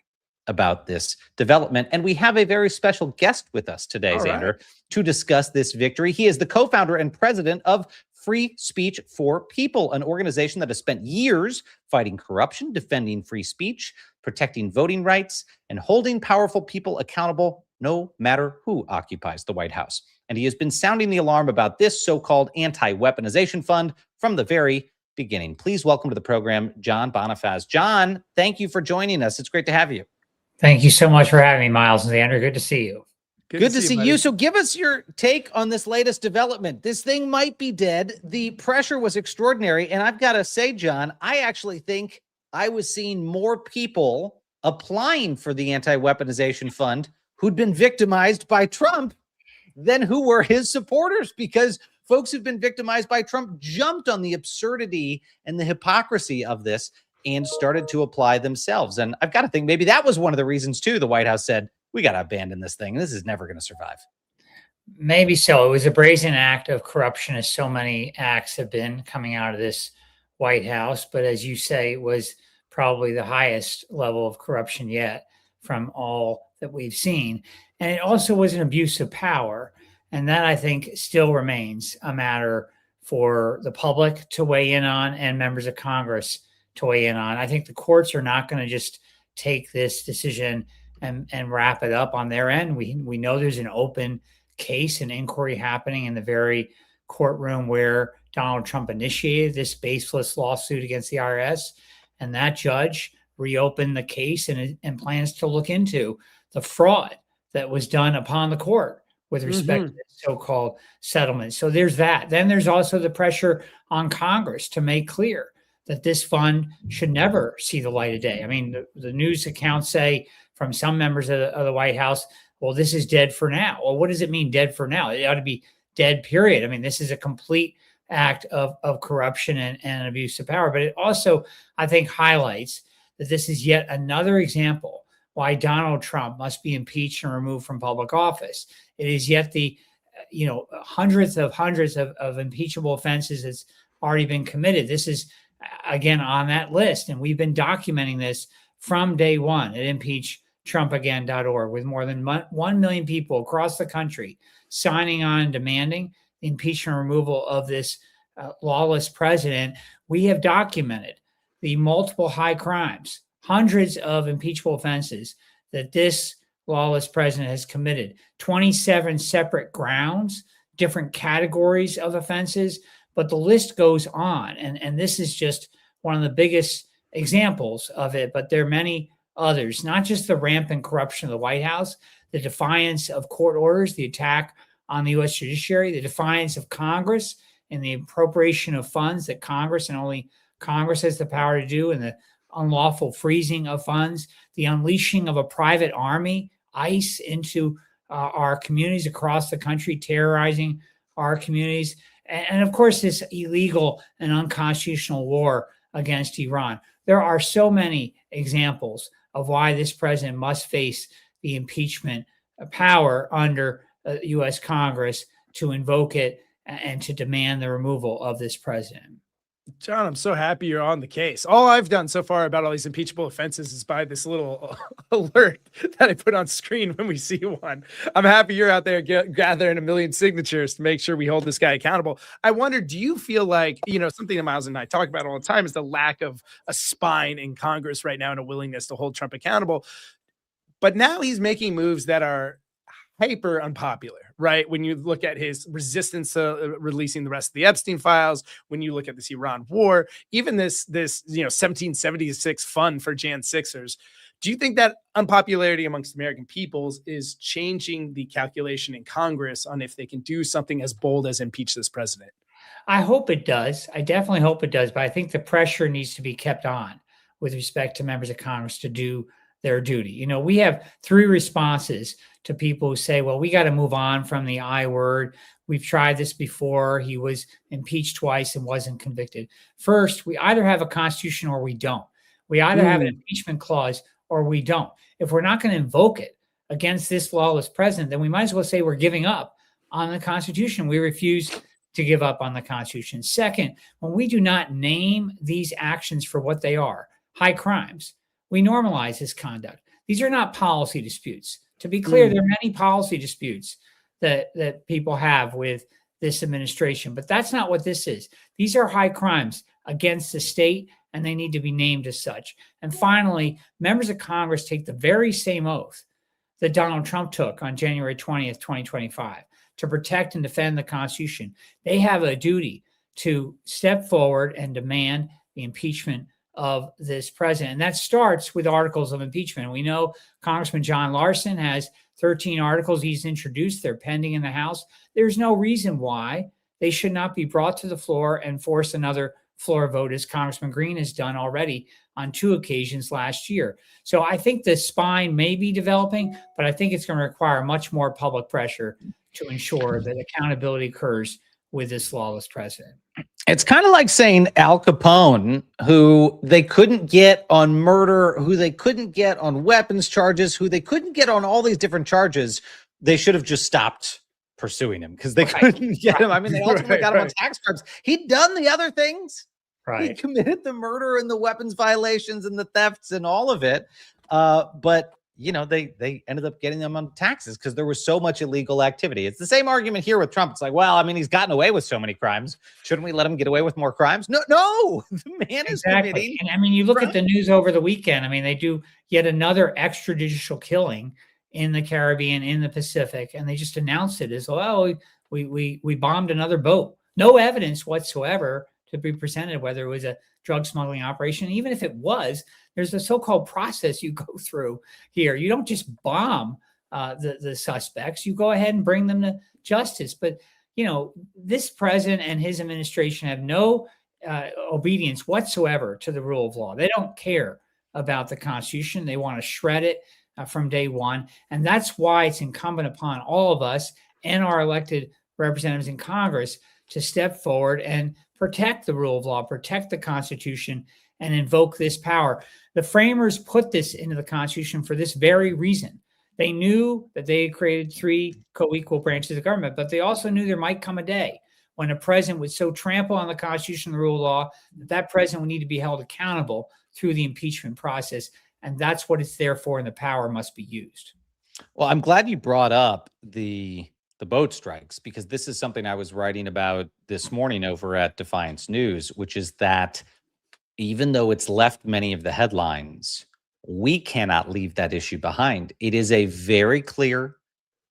[SPEAKER 1] about this development. And we have a very special guest with us today, Xander, to discuss this victory. He is the co-founder and president of Free Speech for People, an organization that has spent years fighting corruption, defending free speech, protecting voting rights, and holding powerful people accountable no matter who occupies the White House. And he has been sounding the alarm about this so-called anti-weaponization fund from the very beginning. Please welcome to the program, John Bonifaz. John, thank you for joining us. It's great to have you.
[SPEAKER 7] Thank you so much for having me, Miles and Xander. Good to see you.
[SPEAKER 1] Good to see you. So give us your take on this latest development. This thing might be dead. The pressure was extraordinary. And I've got to say, John, I actually think I was seeing more people applying for the anti-weaponization fund who'd been victimized by Trump than who were his supporters, because folks who've been victimized by Trump jumped on the absurdity and the hypocrisy of this and started to apply themselves. And I've got to think maybe that was one of the reasons, too, the White House said, we got to abandon this thing. This is never going to survive.
[SPEAKER 7] Maybe so. It was a brazen act of corruption, as so many acts have been coming out of this White House. But as you say, it was probably the highest level of corruption yet from all that we've seen. And it also was an abuse of power. And that, I think, still remains a matter for the public to weigh in on and members of Congress to weigh in on. I think the courts are not going to just take this decision and wrap it up on their end. We know there's an open case and inquiry happening in the very courtroom where Donald Trump initiated this baseless lawsuit against the IRS. And that judge reopened the case and plans to look into the fraud that was done upon the court with respect to this so-called settlement. So there's that. Then there's also the pressure on Congress to make clear that this fund should never see the light of day. I mean, the news accounts say from some members of the White House, well, this is dead for now. Well, what does it mean, dead for now? It ought to be dead, period. I mean, this is a complete act of corruption and abuse of power. But it also, I think, highlights that this is yet another example why Donald Trump must be impeached and removed from public office. It is yet the hundreds of impeachable offenses that's already been committed. This is, again, on that list. And we've been documenting this from day one at impeachtrumpagain.org, with more than 1 million people across the country signing on and demanding the impeachment removal of this lawless president. We have documented the multiple high crimes, hundreds of impeachable offenses that this lawless president has committed, 27 separate grounds, different categories of offenses, but the list goes on. And this is just one of the biggest examples of it, but there are many others, not just the rampant corruption of the White House, the defiance of court orders, the attack on the U.S. judiciary, the defiance of Congress and the appropriation of funds that Congress and only Congress has the power to do, and the unlawful freezing of funds, the unleashing of a private army, ICE, into our communities across the country, terrorizing our communities, and of course, this illegal and unconstitutional war against Iran. There are so many examples of why this president must face the impeachment power under U.S. Congress to invoke it and to demand the removal of this president.
[SPEAKER 2] John, I'm so happy you're on the case. All I've done so far about all these impeachable offenses is buy this little alert that I put on screen when we see one. I'm happy you're out there gathering 1 million signatures to make sure we hold this guy accountable. I wonder, do you feel like, something that Miles and I talk about all the time is the lack of a spine in Congress right now and a willingness to hold Trump accountable. But now he's making moves that are hyper unpopular, right? When you look at his resistance to releasing the rest of the Epstein files, when you look at this Iran war, even this 1776 fund for Jan 6ers, do you think that unpopularity amongst American peoples is changing the calculation in Congress on if they can do something as bold as impeach this president?
[SPEAKER 7] I hope it does. I definitely hope it does. But I think the pressure needs to be kept on with respect to members of Congress to do their duty. We have 3 responses to people who say, well, we got to move on from the I word. We've tried this before. He was impeached twice and wasn't convicted. First, we either have a constitution or we don't. We either have an impeachment clause or we don't. If we're not going to invoke it against this lawless president, then we might as well say we're giving up on the Constitution. We refuse to give up on the Constitution. Second, when we do not name these actions for what they are, high crimes, we normalize his conduct. These are not policy disputes. To be clear, there are many policy disputes that people have with this administration, but that's not what this is. These are high crimes against the state, and they need to be named as such. And finally, members of Congress take the very same oath that Donald Trump took on January 20th, 2025, to protect and defend the Constitution. They have a duty to step forward and demand the impeachment of this president. And that starts with articles of impeachment. We know Congressman John Larson has 13 articles he's introduced. They're pending in the House. There's no reason why they should not be brought to the floor and force another floor vote, as Congressman Green has done already on 2 occasions last year. So I think the spine may be developing, but I think it's going to require much more public pressure to ensure that accountability occurs with this lawless president.
[SPEAKER 1] It's kind of like saying Al Capone, who they couldn't get on murder, who they couldn't get on weapons charges, who they couldn't get on all these different charges. They should have just stopped pursuing him because they couldn't get him. I mean, they ultimately got him on tax crimes. He'd done the other things. He committed the murder and the weapons violations and the thefts and all of it. But you know, they ended up getting them on taxes because there was so much illegal activity. It's the same argument here with Trump. It's like, well, I mean, he's gotten away with so many crimes. Shouldn't we let him get away with more crimes? No, the man is committing.
[SPEAKER 7] And I mean, you look at the news over the weekend. I mean, they do yet another extrajudicial killing in the Caribbean, in the Pacific, and they just announced it as, well, we bombed another boat. No evidence whatsoever to be presented whether it was a drug smuggling operation. Even if it was, there's a so-called process you go through here. You don't just bomb the suspects. You go ahead and bring them to justice. But, you know, this president and his administration have no obedience whatsoever to the rule of law. They don't care about the Constitution. They want to shred it from day one. And that's why it's incumbent upon all of us and our elected representatives in Congress to step forward and protect the rule of law, protect the Constitution, and invoke this power. The framers put this into the Constitution for this very reason. They knew that they had created 3 co-equal branches of government, but they also knew there might come a day when a president would so trample on the Constitution and the rule of law that that president would need to be held accountable through the impeachment process. And that's what it's there for, and the power must be used.
[SPEAKER 1] Well, I'm glad you brought up the boat strikes, because this is something I was writing about this morning over at Defiance News, which is that even though it's left many of the headlines, we cannot leave that issue behind. It is a very clear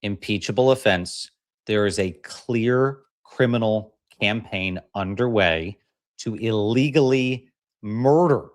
[SPEAKER 1] impeachable offense. There is a clear criminal campaign underway to illegally murder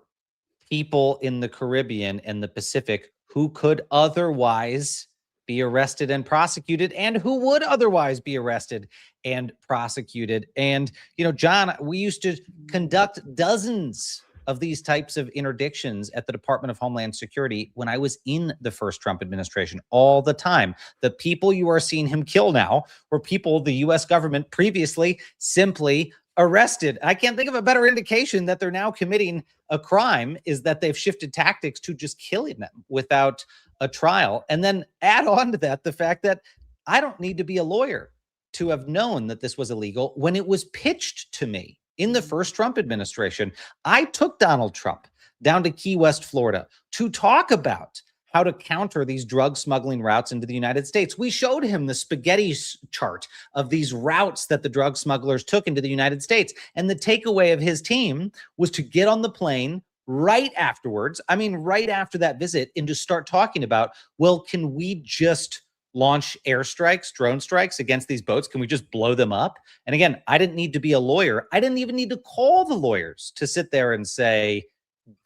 [SPEAKER 1] people in the Caribbean and the Pacific who could otherwise be arrested and prosecuted, and who would otherwise be arrested and prosecuted. And, you know, John, we used to conduct dozens of these types of interdictions at the Department of Homeland Security when I was in the first Trump administration all the time. The people you are seeing him kill now were people the U.S. government previously simply arrested. I can't think of a better indication that they're now committing a crime is that they've shifted tactics to just killing them without a trial. And then add on to that the fact that I don't need to be a lawyer to have known that this was illegal when it was pitched to me in the first Trump administration. I took Donald Trump down to Key West, Florida, to talk about how to counter these drug smuggling routes into the United States. We showed him the spaghetti chart of these routes that the drug smugglers took into the United States. And the takeaway of his team was to get on the plane right afterwards, I mean, right after that visit, and to start talking about, well, can we just launch airstrikes, drone strikes against these boats? Can we just blow them up? And again, I didn't need to be a lawyer. I didn't even need to call the lawyers to sit there and say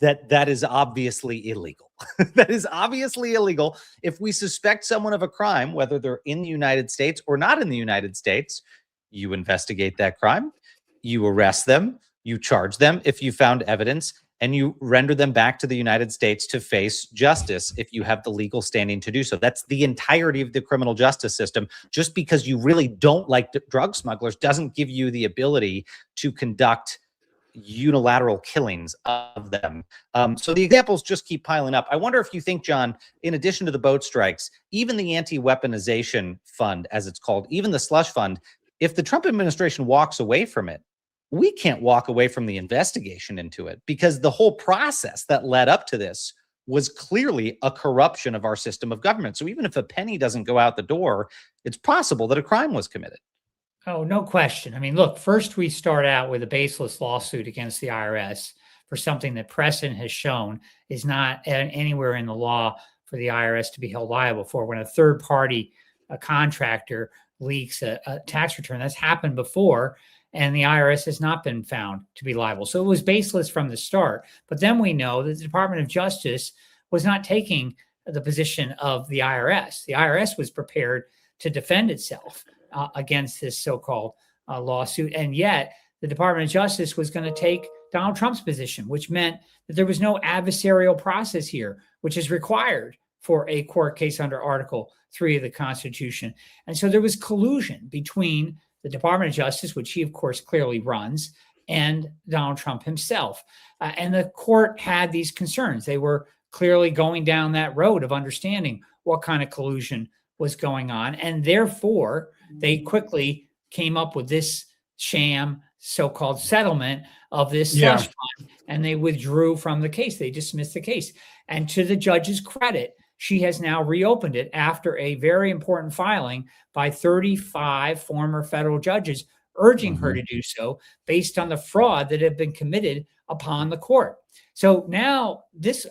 [SPEAKER 1] that that is obviously illegal. That is obviously illegal. If we suspect someone of a crime, whether they're in the United States or not in the United States, you investigate that crime, you arrest them, you charge them if you found evidence, and you render them back to the United States to face justice if you have the legal standing to do so. That's the entirety of the criminal justice system. Just because you really don't like drug smugglers doesn't give you the ability to conduct unilateral killings of them. So the examples just keep piling up. I wonder if you think, John, in addition to the boat strikes, even the anti-weaponization fund, as it's called, even the Slush fund, if the Trump administration walks away from it, we can't walk away from the investigation into it, because the whole process that led up to this was clearly a corruption of our system of government. So even if a penny doesn't go out the door, it's possible that a crime was committed.
[SPEAKER 7] Oh, no question. I mean, look, first we start out with a baseless lawsuit against the IRS for something that precedent has shown is not anywhere in the law for the IRS to be held liable for when a third party, a contractor, leaks a tax return. That's happened before, and the IRS has not been found to be liable. So it was baseless from the start. But then we know that the Department of Justice was not taking the position of the IRS. The IRS was prepared to defend itself against this so-called lawsuit. And yet the Department of Justice was going to take Donald Trump's position, which meant that there was no adversarial process here, which is required for a court case under Article 3 of the Constitution. And so there was collusion between the Department of Justice, which he, of course, clearly runs, and Donald Trump himself. And the court had these concerns. They were clearly going down that road of understanding what kind of collusion was going on. And therefore, they quickly came up with this sham so-called settlement of this slush fund, and they withdrew from the case. They dismissed the case. And to the judge's credit, she has now reopened it after a very important filing by 35 former federal judges urging her to do so based on the fraud that had been committed upon the court. So now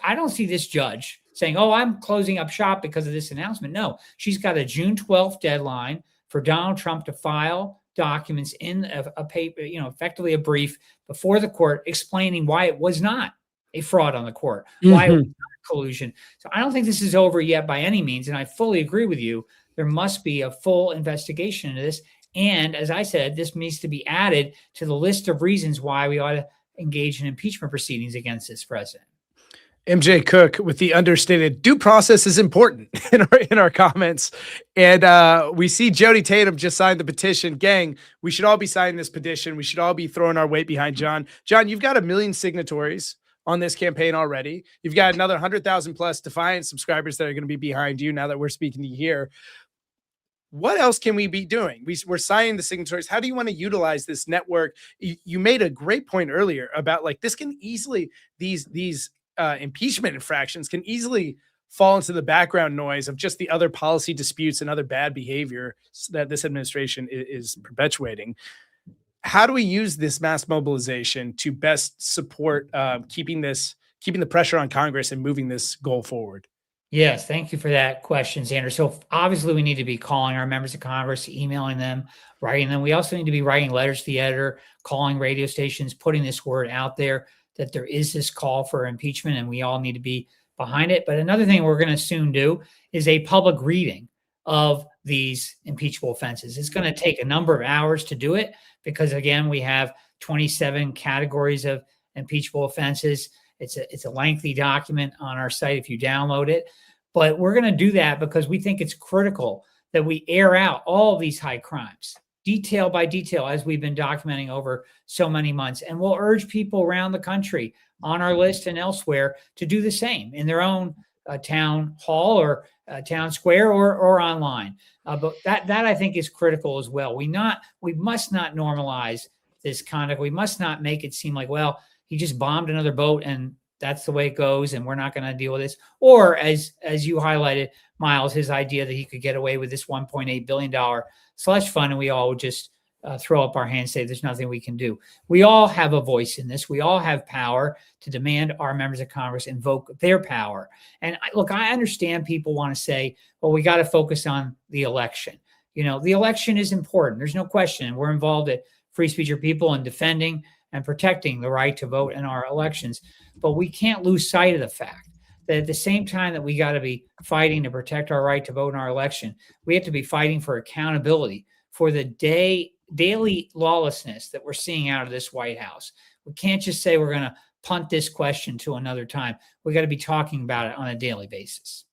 [SPEAKER 7] I don't see this judge saying, oh, I'm closing up shop because of this announcement. No, she's got a June 12th deadline for Donald Trump to file documents in a paper, effectively a brief before the court explaining why it was not a fraud on the court, why it was not collusion. So I don't think this is over yet by any means. And I fully agree with you. There must be a full investigation into this. And as I said, this needs to be added to the list of reasons why we ought to engage in impeachment proceedings against this president.
[SPEAKER 2] MJ Cook with the understated due process is important in our comments. And we see Jody Tatum just signed the petition. Gang, we should all be signing this petition. We should all be throwing our weight behind John. John, you've got 1 million signatories on this campaign already. You've got another 100,000 plus Defiance subscribers that are going to be behind you now that we're speaking to you here. What else can we be doing? We're signing the signatories. How do you want to utilize this network? You made a great point earlier about this can easily, these impeachment infractions can easily fall into the background noise of just the other policy disputes and other bad behavior that this administration is perpetuating. How do we use this mass mobilization to best support keeping the pressure on Congress and moving this goal forward?
[SPEAKER 7] Yes, thank you for that question, Xander. So obviously we need to be calling our members of Congress, emailing them, writing them. We also need to be writing letters to the editor, calling radio stations, putting this word out there that there is this call for impeachment and we all need to be behind it. But another thing we're going to soon do is a public reading of these impeachable offenses. It's going to take a number of hours to do it because, again, we have 27 categories of impeachable offenses. It's a lengthy document on our site if you download it. But we're going to do that because we think it's critical that we air out all of these high crimes, detail by detail, as we've been documenting over so many months. And we'll urge people around the country on our list and elsewhere to do the same in their own town hall or town square or online. But that I think is critical as well. We must not normalize this conduct. We must not make it seem like, well, he just bombed another boat and that's the way it goes and we're not going to deal with this. Or as you highlighted, Miles, his idea that he could get away with this $1.8 billion slush fund and we all would just throw up our hands and say there's nothing we can do. We all have a voice in this. We all have power to demand our members of Congress invoke their power. And look, I understand people want to say, well, we got to focus on the election. The election is important. There's no question. We're involved at Free Speech Your People in defending and protecting the right to vote in our elections. But we can't lose sight of the fact that at the same time that we got to be fighting to protect our right to vote in our election, we have to be fighting for accountability for the daily lawlessness that we're seeing out of this White House. We can't just say we're going to punt this question to another time. We got to be talking about it on a daily basis.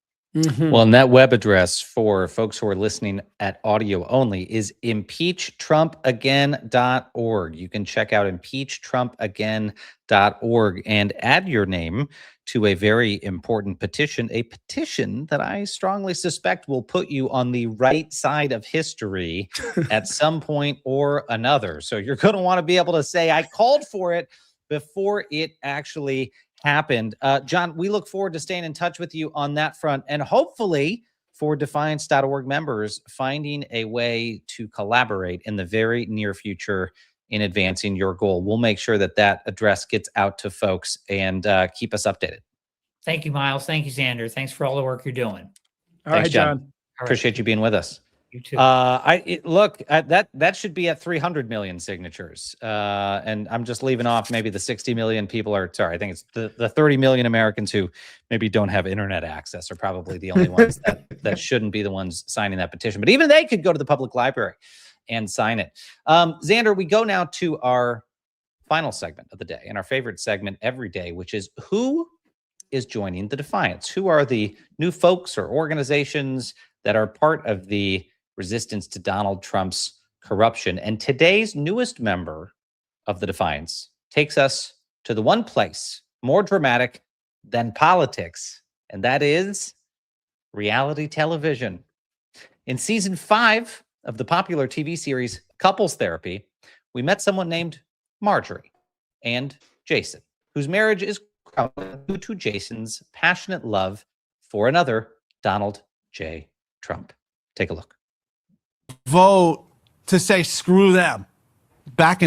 [SPEAKER 1] Well, and that web address for folks who are listening at audio only is impeachtrumpagain.org. You can check out impeachtrumpagain.org and add your name to a very important petition, a petition that I strongly suspect will put you on the right side of history at some point or another. So you're going to want to be able to say, I called for it before it actually happened. John, we look forward to staying in touch with you on that front and hopefully for Defiance.org members finding a way to collaborate in the very near future in advancing your goal. We'll make sure that that address gets out to folks and keep us updated.
[SPEAKER 7] Thank you, Miles. Thank you, Xander. Thanks for all the work you're doing.
[SPEAKER 2] All
[SPEAKER 1] Thanks,
[SPEAKER 2] right,
[SPEAKER 1] John.
[SPEAKER 2] John.
[SPEAKER 7] All right.
[SPEAKER 1] Appreciate you being with us.
[SPEAKER 7] You too.
[SPEAKER 1] Look, that should be at 300 million signatures. And I'm just leaving off maybe the 60 million people are, sorry, I think it's the 30 million Americans who maybe don't have internet access are probably the only ones that shouldn't be the ones signing that petition. But even they could go to the public library and sign it. Xander, we go now to our final segment of the day and our favorite segment every day, which is who is joining the Defiance? Who are the new folks or organizations that are part of the resistance to Donald Trump's corruption? And today's newest member of the Defiance takes us to the one place more dramatic than politics, and that is reality television. In season 5 of the popular TV series Couples Therapy, we met someone named Marjorie and Jason, whose marriage is crowded due to Jason's passionate love for another Donald J. Trump. Take a look.
[SPEAKER 8] Vote to say screw them. Back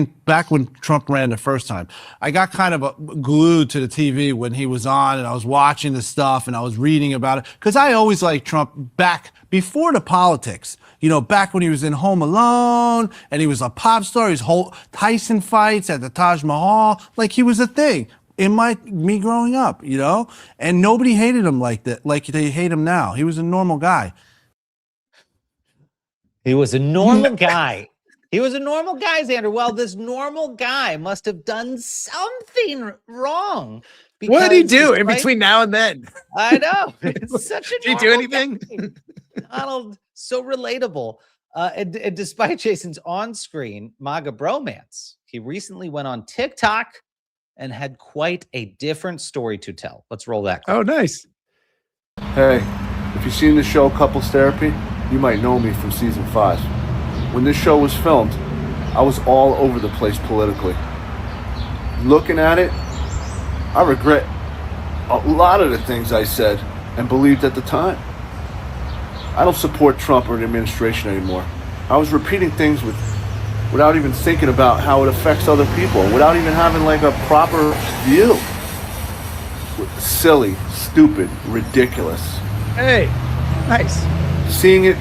[SPEAKER 8] when Trump ran the first time, I got kind of glued to the TV when he was on, and I was watching the stuff and I was reading about it because I always liked Trump back before the politics. You know, back when he was in Home Alone and he was a pop star. His whole Tyson fights at the Taj Mahal, like he was a thing in me growing up. You know, and nobody hated him like that, like they hate him now. He was a normal guy.
[SPEAKER 1] He was a normal guy. He was a normal guy, Xander. Well, this normal guy must have done something wrong.
[SPEAKER 2] What did he do in between now and then?
[SPEAKER 1] I know. It's such a
[SPEAKER 2] Did he do anything?
[SPEAKER 1] Donald, so relatable. And despite Jason's on-screen MAGA bromance, he recently went on TikTok and had quite a different story to tell. Let's roll that clip.
[SPEAKER 2] Oh, nice.
[SPEAKER 9] Hey, if you've seen the show Couples Therapy, you might know me from season 5. When this show was filmed, I was all over the place politically. Looking at it, I regret a lot of the things I said and believed at the time. I don't support Trump or the administration anymore. I was repeating things without even thinking about how it affects other people, without even having like a proper view. Silly, stupid, ridiculous.
[SPEAKER 2] Hey, nice.
[SPEAKER 9] Seeing it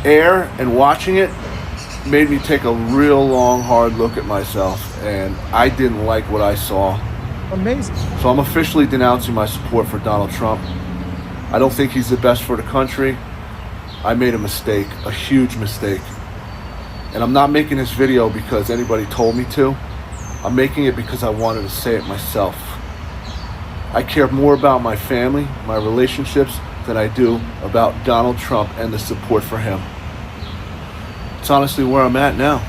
[SPEAKER 9] air and watching it made me take a real long, hard look at myself, and I didn't like what I saw.
[SPEAKER 2] Amazing.
[SPEAKER 9] So I'm officially denouncing my support for Donald Trump. I don't think he's the best for the country. I made a mistake, a huge mistake. And I'm not making this video because anybody told me to. I'm making it because I wanted to say it myself. I care more about my family, my relationships, than I do about Donald Trump and the support for him. It's honestly where I'm at now.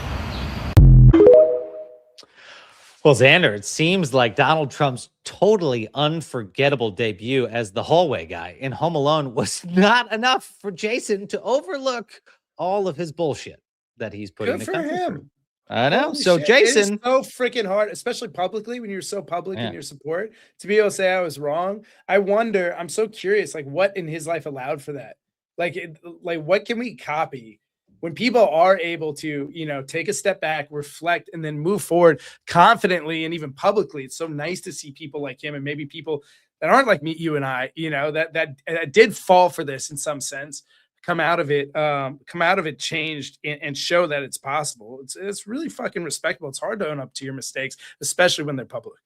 [SPEAKER 1] Well, Xander, it seems like Donald Trump's totally unforgettable debut as the hallway guy in Home Alone was not enough for Jason to overlook all of his bullshit that he's putting
[SPEAKER 2] Good
[SPEAKER 1] the
[SPEAKER 2] for
[SPEAKER 1] country
[SPEAKER 2] him.
[SPEAKER 1] through. I know.
[SPEAKER 2] Holy
[SPEAKER 1] So
[SPEAKER 2] shit.
[SPEAKER 1] Jason,
[SPEAKER 2] It is so freaking hard, especially publicly when you're so public
[SPEAKER 1] Yeah.
[SPEAKER 2] in your support, to be able to say I was wrong. I wonder, I'm so curious, like what in his life allowed for that? Like, what can we copy when people are able to, you know, take a step back, reflect, and then move forward confidently and even publicly? It's so nice to see people like him and maybe people that aren't like me, you and I, you know, that did fall for this in some sense, come out of it changed and show that it's possible. It's really fucking respectable. It's hard to own up to your mistakes, especially when they're public.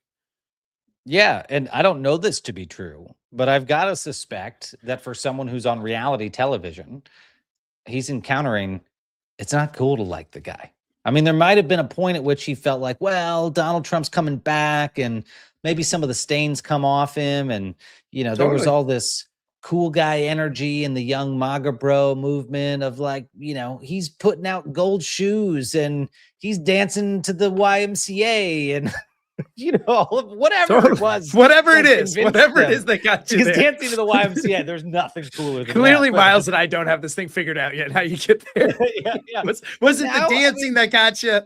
[SPEAKER 1] yeah, and I don't know this to be true, but I've got to suspect that for someone who's on reality television, he's encountering, it's not cool to like the guy. I mean, there might have been a point at which he felt like, well, Donald Trump's coming back and maybe some of the stains come off him. And, you know, there was
[SPEAKER 2] Totally.
[SPEAKER 1] all this cool guy energy in the young MAGA bro movement of like, you know, he's putting out gold shoes and he's dancing to the YMCA and, you know, all of whatever it was.
[SPEAKER 2] Whatever it
[SPEAKER 1] that
[SPEAKER 2] is,
[SPEAKER 1] convinced
[SPEAKER 2] whatever it
[SPEAKER 1] them.
[SPEAKER 2] is that got you
[SPEAKER 1] Because
[SPEAKER 2] there.
[SPEAKER 1] dancing to the YMCA, there's nothing cooler than
[SPEAKER 2] Clearly,
[SPEAKER 1] that.
[SPEAKER 2] Miles and I don't have this thing figured out yet. How you get there?
[SPEAKER 1] yeah.
[SPEAKER 2] Was it
[SPEAKER 1] Now,
[SPEAKER 2] the dancing that got you?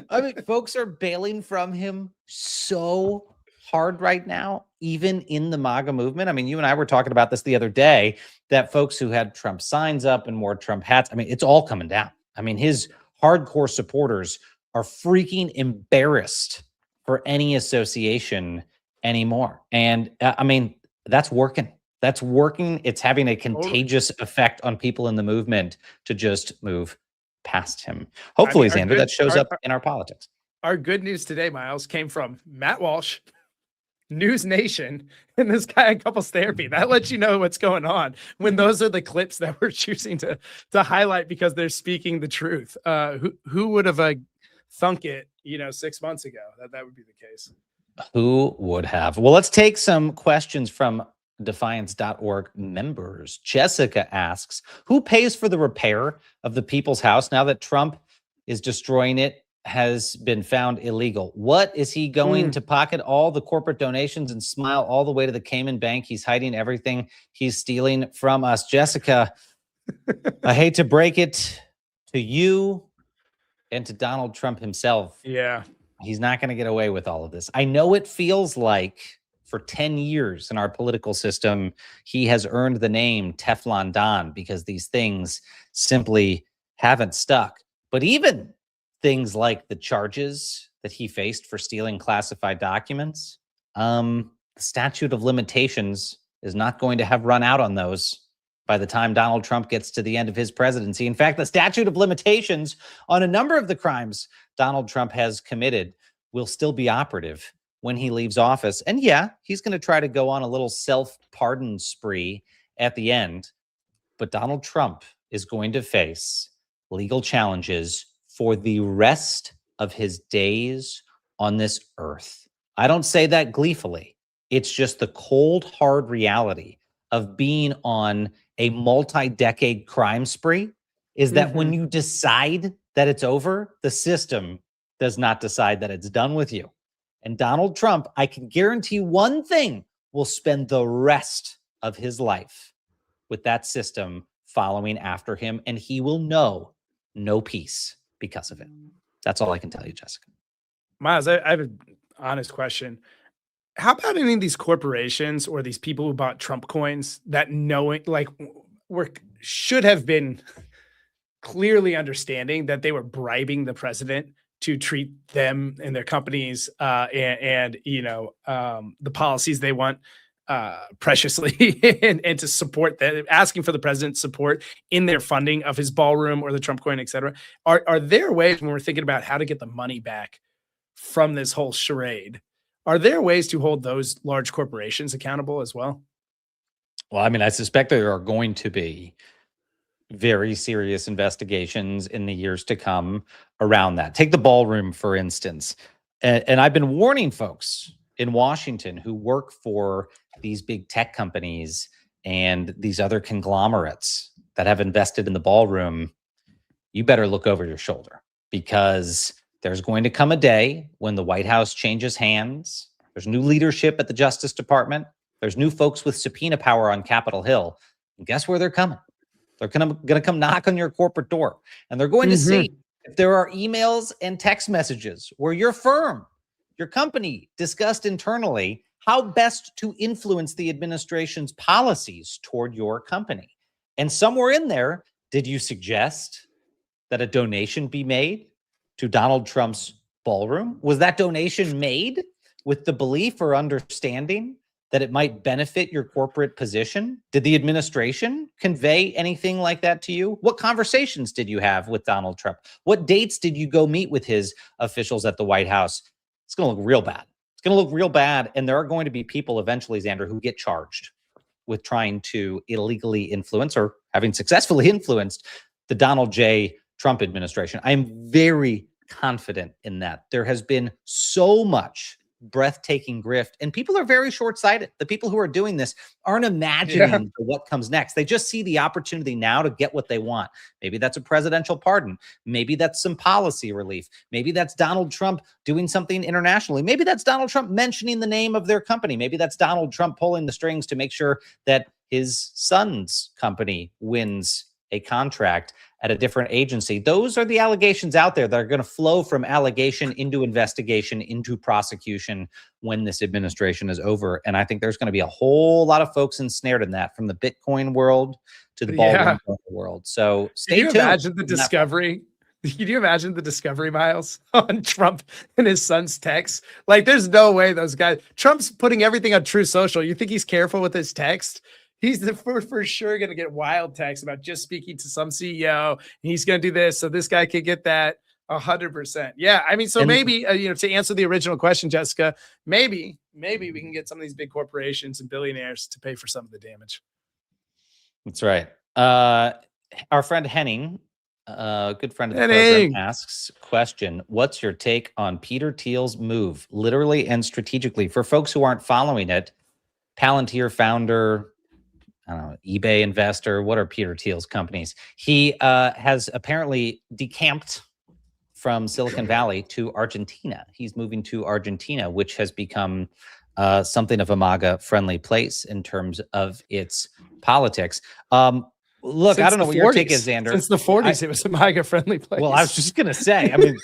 [SPEAKER 1] I mean, folks are bailing from him so hard right now, even in the MAGA movement. I mean, you and I were talking about this the other day, that folks who had Trump signs up and wore Trump hats, I mean, it's all coming down. I mean, his hardcore supporters are freaking embarrassed for any association anymore. And I mean, that's working. That's working. It's having a contagious effect on people in the movement to just move past him. Hopefully, Xander, that shows up in our politics.
[SPEAKER 2] Our good news today, Miles, came from Matt Walsh, News Nation, and this guy at Couples Therapy. That lets you know what's going on when those are the clips that we're choosing to highlight because they're speaking the truth. Who would have thunk it, 6 months ago that would be the case?
[SPEAKER 1] Who would have? Well, let's take some questions from Defiance.org members. Jessica asks, who pays for the repair of the People's House now that Trump is destroying it? Has been found illegal. What is he going to pocket all the corporate donations and smile all the way to the Cayman Bank? He's hiding everything he's stealing from us. Jessica, I hate to break it to you and to Donald Trump himself.
[SPEAKER 2] Yeah.
[SPEAKER 1] He's not going to get away with all of this. I know it feels like for 10 years in our political system, he has earned the name Teflon Don because these things simply haven't stuck. But even things like the charges that he faced for stealing classified documents, the statute of limitations is not going to have run out on those by the time Donald Trump gets to the end of his presidency. In fact, the statute of limitations on a number of the crimes Donald Trump has committed will still be operative when he leaves office. And yeah, he's going to try to go on a little self-pardon spree at the end. But Donald Trump is going to face legal challenges for the rest of his days on this earth. I don't say that gleefully. It's just the cold, hard reality of being on a multi-decade crime spree is that when you decide that it's over, the system does not decide that it's done with you. And Donald Trump, I can guarantee one thing, will spend the rest of his life with that system following after him, and he will know no peace because of it. That's all I can tell you, Jessica.
[SPEAKER 2] Miles, I have an honest question. How about any of these corporations or these people who bought Trump coins that should have been clearly understanding that they were bribing the president to treat them and their companies and the policies they want preciously and to support that, asking for the president's support in their funding of his ballroom or the Trump coin, et cetera. Are there ways, when we're thinking about how to get the money back from this whole charade, are there ways to hold those large corporations accountable as well?
[SPEAKER 1] Well, I mean, I suspect there are going to be very serious investigations in the years to come around that. Take the ballroom, for instance. And I've been warning folks in Washington who work for these big tech companies and these other conglomerates that have invested in the ballroom, you better look over your shoulder, because there's going to come a day when the White House changes hands. There's new leadership at the Justice Department. There's new folks with subpoena power on Capitol Hill. And guess where they're coming? They're going to come knock on your corporate door, and they're going to see if there are emails and text messages where your firm, your company, discussed internally how best to influence the administration's policies toward your company. And somewhere in there, did you suggest that a donation be made to Donald Trump's ballroom? Was that donation made with the belief or understanding that it might benefit your corporate position? Did the administration convey anything like that to you? What conversations did you have with Donald Trump? What dates did you go meet with his officials at the White House? It's going to look real bad. It's going to look real bad. And there are going to be people eventually, Xander, who get charged with trying to illegally influence or having successfully influenced the Donald J. Trump administration. I am very confident in that. There has been so much breathtaking grift, and people are very short-sighted. The people who are doing this aren't imagining what comes next. They just see the opportunity now to get what they want. Maybe that's a presidential pardon. Maybe that's some policy relief. Maybe that's Donald Trump doing something internationally. Maybe that's Donald Trump mentioning the name of their company. Maybe that's Donald Trump pulling the strings to make sure that his son's company wins a contract at a different agency. Those are the allegations out there that are going to flow from allegation into investigation, into prosecution when this administration is over. And I think there's going to be a whole lot of folks ensnared in that, from the Bitcoin world to the ballroom world. So stay tuned.
[SPEAKER 2] Imagine the discovery Can you imagine the discovery miles on Trump and his son's texts? Like, there's no way those guys. Trump's putting everything on True Social. You think he's careful with his text? He's for sure going to get wild texts about just speaking to some CEO. And he's going to do this, so this guy could get that. 100%. Yeah. I mean, so maybe, to answer the original question, Jessica, maybe we can get some of these big corporations and billionaires to pay for some of the damage.
[SPEAKER 1] That's right. Our friend Henning, good friend of the program, asks, question, what's your take on Peter Thiel's move, literally and strategically? For folks who aren't following it, Palantir founder, I don't know, eBay investor, what are Peter Thiel's companies? He has apparently decamped from Silicon Valley to Argentina. He's moving to Argentina, which has become something of a MAGA-friendly place in terms of its politics. Look,
[SPEAKER 2] Since
[SPEAKER 1] I don't know what your take is, Xander.
[SPEAKER 2] Since the 40s, it was a MAGA-friendly place.
[SPEAKER 1] Well, I was just going to say, I mean,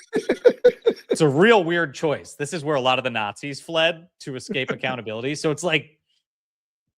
[SPEAKER 1] it's a real weird choice. This is where a lot of the Nazis fled to escape accountability. So it's like,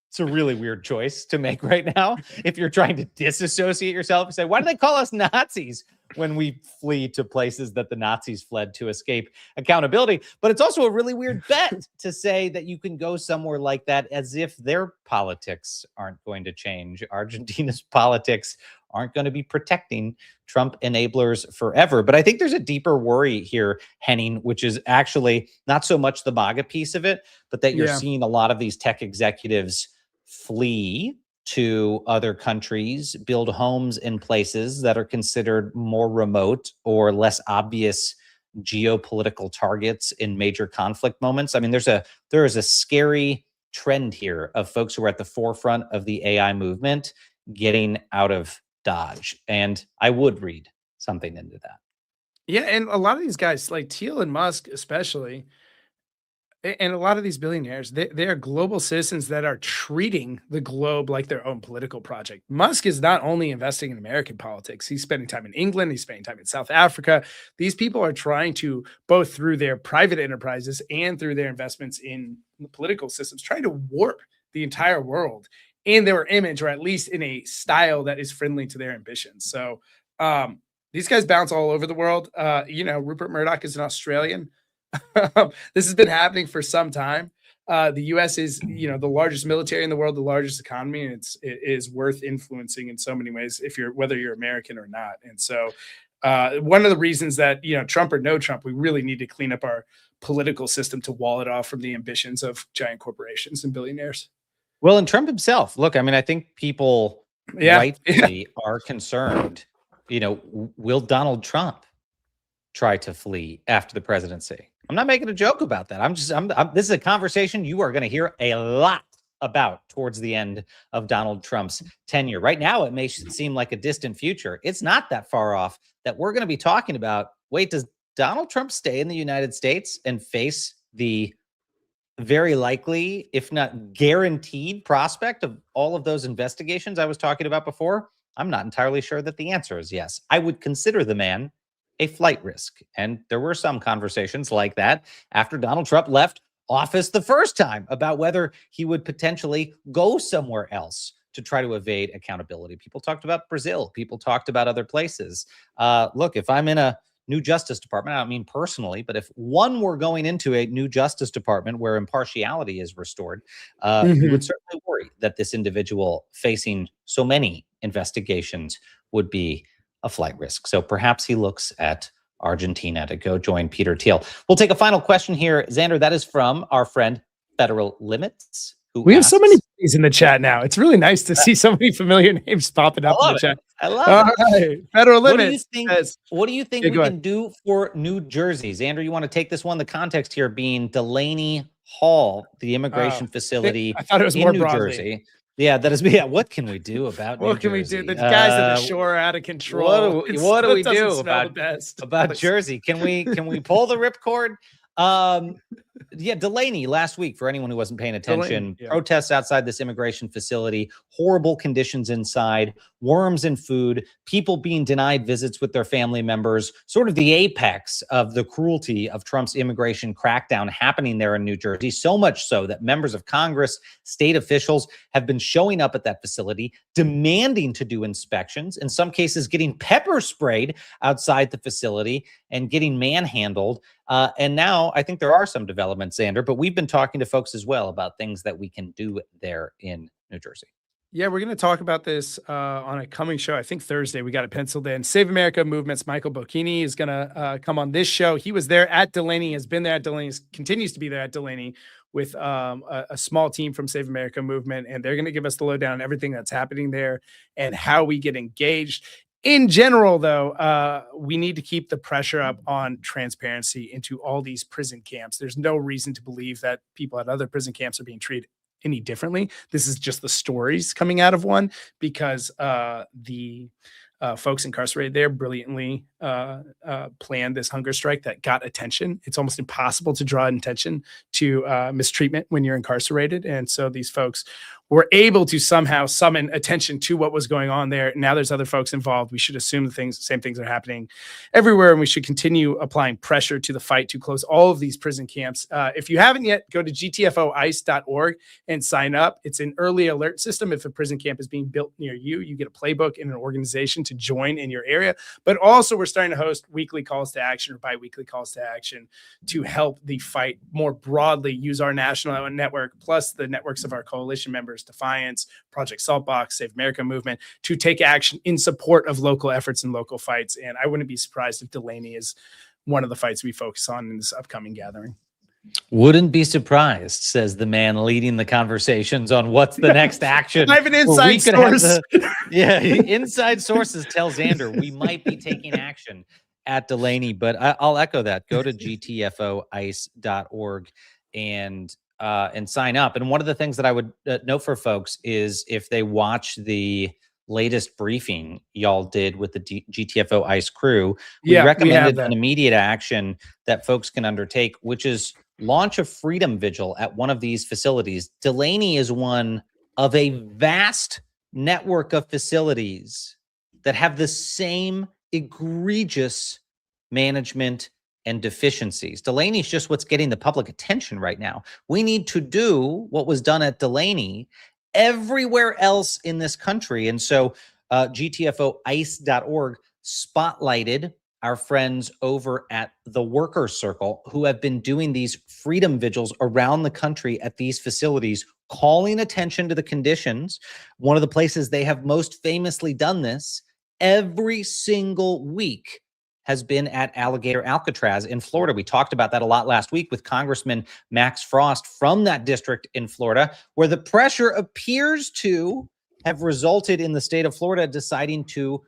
[SPEAKER 1] it's a really weird choice to make right now. If you're trying to disassociate yourself and say, why do they call us Nazis when we flee to places that the Nazis fled to escape accountability? But it's also a really weird bet to say that you can go somewhere like that as if their politics aren't going to change. Argentina's politics aren't going to be protecting Trump enablers forever. But I think there's a deeper worry here, Henning, which is actually not so much the MAGA piece of it, but that you're seeing a lot of these tech executives flee to other countries, build homes in places that are considered more remote or less obvious geopolitical targets in major conflict moments. I mean, there is a scary trend here of folks who are at the forefront of the AI movement getting out of Dodge. And I would read something into that.
[SPEAKER 2] Yeah, and a lot of these guys, like Thiel and Musk especially, and a lot of these billionaires, they are global citizens that are treating the globe like their own political project. Musk is not only investing in American politics, he's spending time in England, he's spending time in South Africa. These people are trying to, both through their private enterprises and through their investments in the political systems, trying to warp the entire world in their image, or at least in a style that is friendly to their ambitions. So these guys bounce all over the world. Rupert Murdoch is an Australian. This has been happening for some time. The U.S. is, the largest military in the world, the largest economy, and it is worth influencing in so many ways, whether you're American or not. And so, one of the reasons that Trump or no Trump, we really need to clean up our political system to wall it off from the ambitions of giant corporations and billionaires.
[SPEAKER 1] Well, and Trump himself. Look, I mean, I think people rightfully are concerned. Will Donald Trump try to flee after the presidency? I'm not making a joke about that. This is a conversation you are going to hear a lot about towards the end of Donald Trump's tenure. Right now, it may seem like a distant future. It's not that far off that we're going to be talking about, wait, does Donald Trump stay in the United States and face the very likely, if not guaranteed, prospect of all of those investigations I was talking about before? I'm not entirely sure that the answer is yes. I would consider the man a flight risk. And there were some conversations like that after Donald Trump left office the first time about whether he would potentially go somewhere else to try to evade accountability. People talked about Brazil. People talked about other places. Look, if I'm in a new Justice Department, I don't mean personally, but if one were going into a new Justice Department where impartiality is restored, you would certainly worry that this individual facing so many investigations would be a flight risk. So perhaps he looks at Argentina to go join Peter Thiel. We'll take a final question here, Xander. That is from our friend Federal Limits.
[SPEAKER 2] We have so many names in the chat now. It's really nice to see so many familiar names popping up in the chat.
[SPEAKER 1] I love it.
[SPEAKER 2] Federal Limits.
[SPEAKER 1] What do you think we can do for New Jersey? Xander, you want to take this one? The context here being Delaney Hall, the immigration facility
[SPEAKER 2] I thought it was
[SPEAKER 1] in
[SPEAKER 2] more
[SPEAKER 1] New
[SPEAKER 2] broadly.
[SPEAKER 1] Jersey. Yeah, that is. Yeah, what can we do about New
[SPEAKER 2] What can
[SPEAKER 1] Jersey?
[SPEAKER 2] we do? The guys at the shore are out of control.
[SPEAKER 1] What do we do
[SPEAKER 2] about
[SPEAKER 1] about Jersey? Can we pull the ripcord? Yeah, Delaney last week, for anyone who wasn't paying attention,
[SPEAKER 2] yeah.
[SPEAKER 1] protests outside this immigration facility, horrible conditions inside, worms in food, people being denied visits with their family members, sort of the apex of the cruelty of Trump's immigration crackdown happening there in New Jersey. So much so that members of Congress, state officials have been showing up at that facility, demanding to do inspections, in some cases getting pepper sprayed outside the facility and getting manhandled. And now I think there are some developments, Xander, but we've been talking to folks as well about things that we can do there in New Jersey.
[SPEAKER 2] Yeah, we're going to talk about this on a coming show. I think Thursday we got it penciled in. Save America Movement's Michael Bocchini is going to come on this show. He was there at Delaney, has been there at Delaney, continues to be there at Delaney with a small team from Save America Movement. And they're going to give us the lowdown on everything that's happening there and how we get engaged. In general, though, we need to keep the pressure up on transparency into all these prison camps. There's no reason to believe that people at other prison camps are being treated any differently. This is just the stories coming out of one, because the folks incarcerated there brilliantly planned this hunger strike that got attention. It's almost impossible to draw attention to mistreatment when you're incarcerated. And so these folks were able to somehow summon attention to what was going on there. Now there's other folks involved. We should assume the same things are happening everywhere, and we should continue applying pressure to the fight to close all of these prison camps. If you haven't yet, go to gtfoice.org and sign up. It's an early alert system. If a prison camp is being built near you, you get a playbook in an organization to join in your area. But also we're starting to host weekly calls to action or bi-weekly calls to action to help the fight more broadly, use our national network plus the networks of our coalition members, Defiance, Project Saltbox, Save America Movement, to take action in support of local efforts and local fights. And I wouldn't be surprised if Delaney is one of the fights we focus on in this upcoming gathering.
[SPEAKER 1] Wouldn't be surprised, says the man leading the conversations on what's the next action.
[SPEAKER 2] I have an inside source.
[SPEAKER 1] Inside sources tell Xander we might be taking action at Delaney, but I'll echo that. Go to gtfoice.org and sign up. And one of the things that I would note for folks is if they watch the latest briefing y'all did with the GTFO ICE crew, we recommended an immediate action that folks can undertake, which is launch a freedom vigil at one of these facilities. Delaney is one of a vast network of facilities that have the same egregious management and deficiencies. Delaney's just what's getting the public attention right now. We need to do what was done at Delaney everywhere else in this country. And so gtfoice.org spotlighted our friends over at the Workers Circle, who have been doing these freedom vigils around the country at these facilities, calling attention to the conditions. One of the places they have most famously done this every single week has been at Alligator Alcatraz in Florida. We talked about that a lot last week with Congressman Max Frost from that district in Florida, where the pressure appears to have resulted in the state of Florida deciding to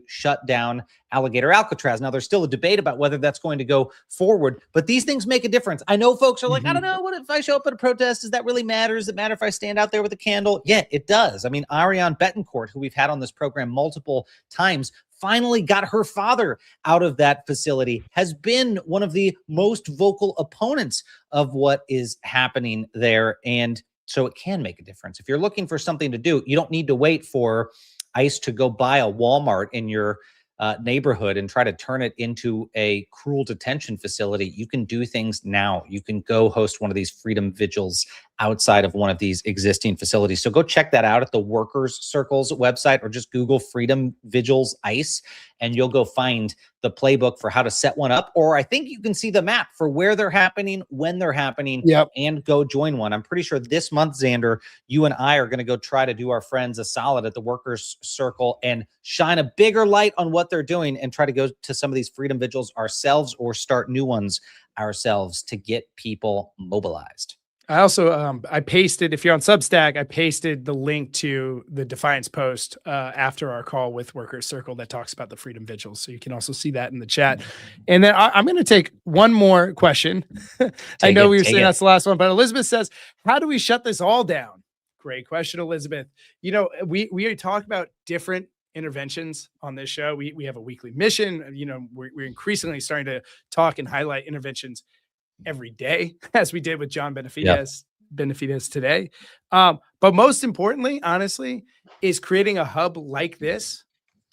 [SPEAKER 1] shut down Alligator Alcatraz. Now, there's still a debate about whether that's going to go forward, but these things make a difference. I know folks are like, I don't know, what if I show up at a protest? Does that really matter? Does it matter if I stand out there with a candle? Yeah, it does. I mean, Ariane Betancourt, who we've had on this program multiple times, finally got her father out of that facility, has been one of the most vocal opponents of what is happening there. And so it can make a difference. If you're looking for something to do, you don't need to wait for ICE to go buy a Walmart in your neighborhood and try to turn it into a cruel detention facility. You can do things now. You can go host one of these freedom vigils outside of one of these existing facilities. So go check that out at the Workers Circle's website, or just Google Freedom Vigils ICE, and you'll go find the playbook for how to set one up. Or I think you can see the map for where they're happening, when they're happening, and go join one. I'm pretty sure this month, Xander, you and I are going to go try to do our friends a solid at the Workers Circle and shine a bigger light on what they're doing and try to go to some of these freedom vigils ourselves or start new ones ourselves to get people mobilized.
[SPEAKER 2] I also, I pasted, if you're on Substack, I pasted the link to the Defiance post after our call with Workers Circle that talks about the Freedom Vigils. So you can also see that in the chat. And then I'm going to take one more question. I know we were saying that's the last one, but Elizabeth says, how do we shut this all down? Great question, Elizabeth. You know, we talk about different interventions on this show. We have a weekly mission. You know, we're increasingly starting to talk and highlight interventions every day, as we did with John Bonifaz today. But most importantly, honestly, is creating a hub like this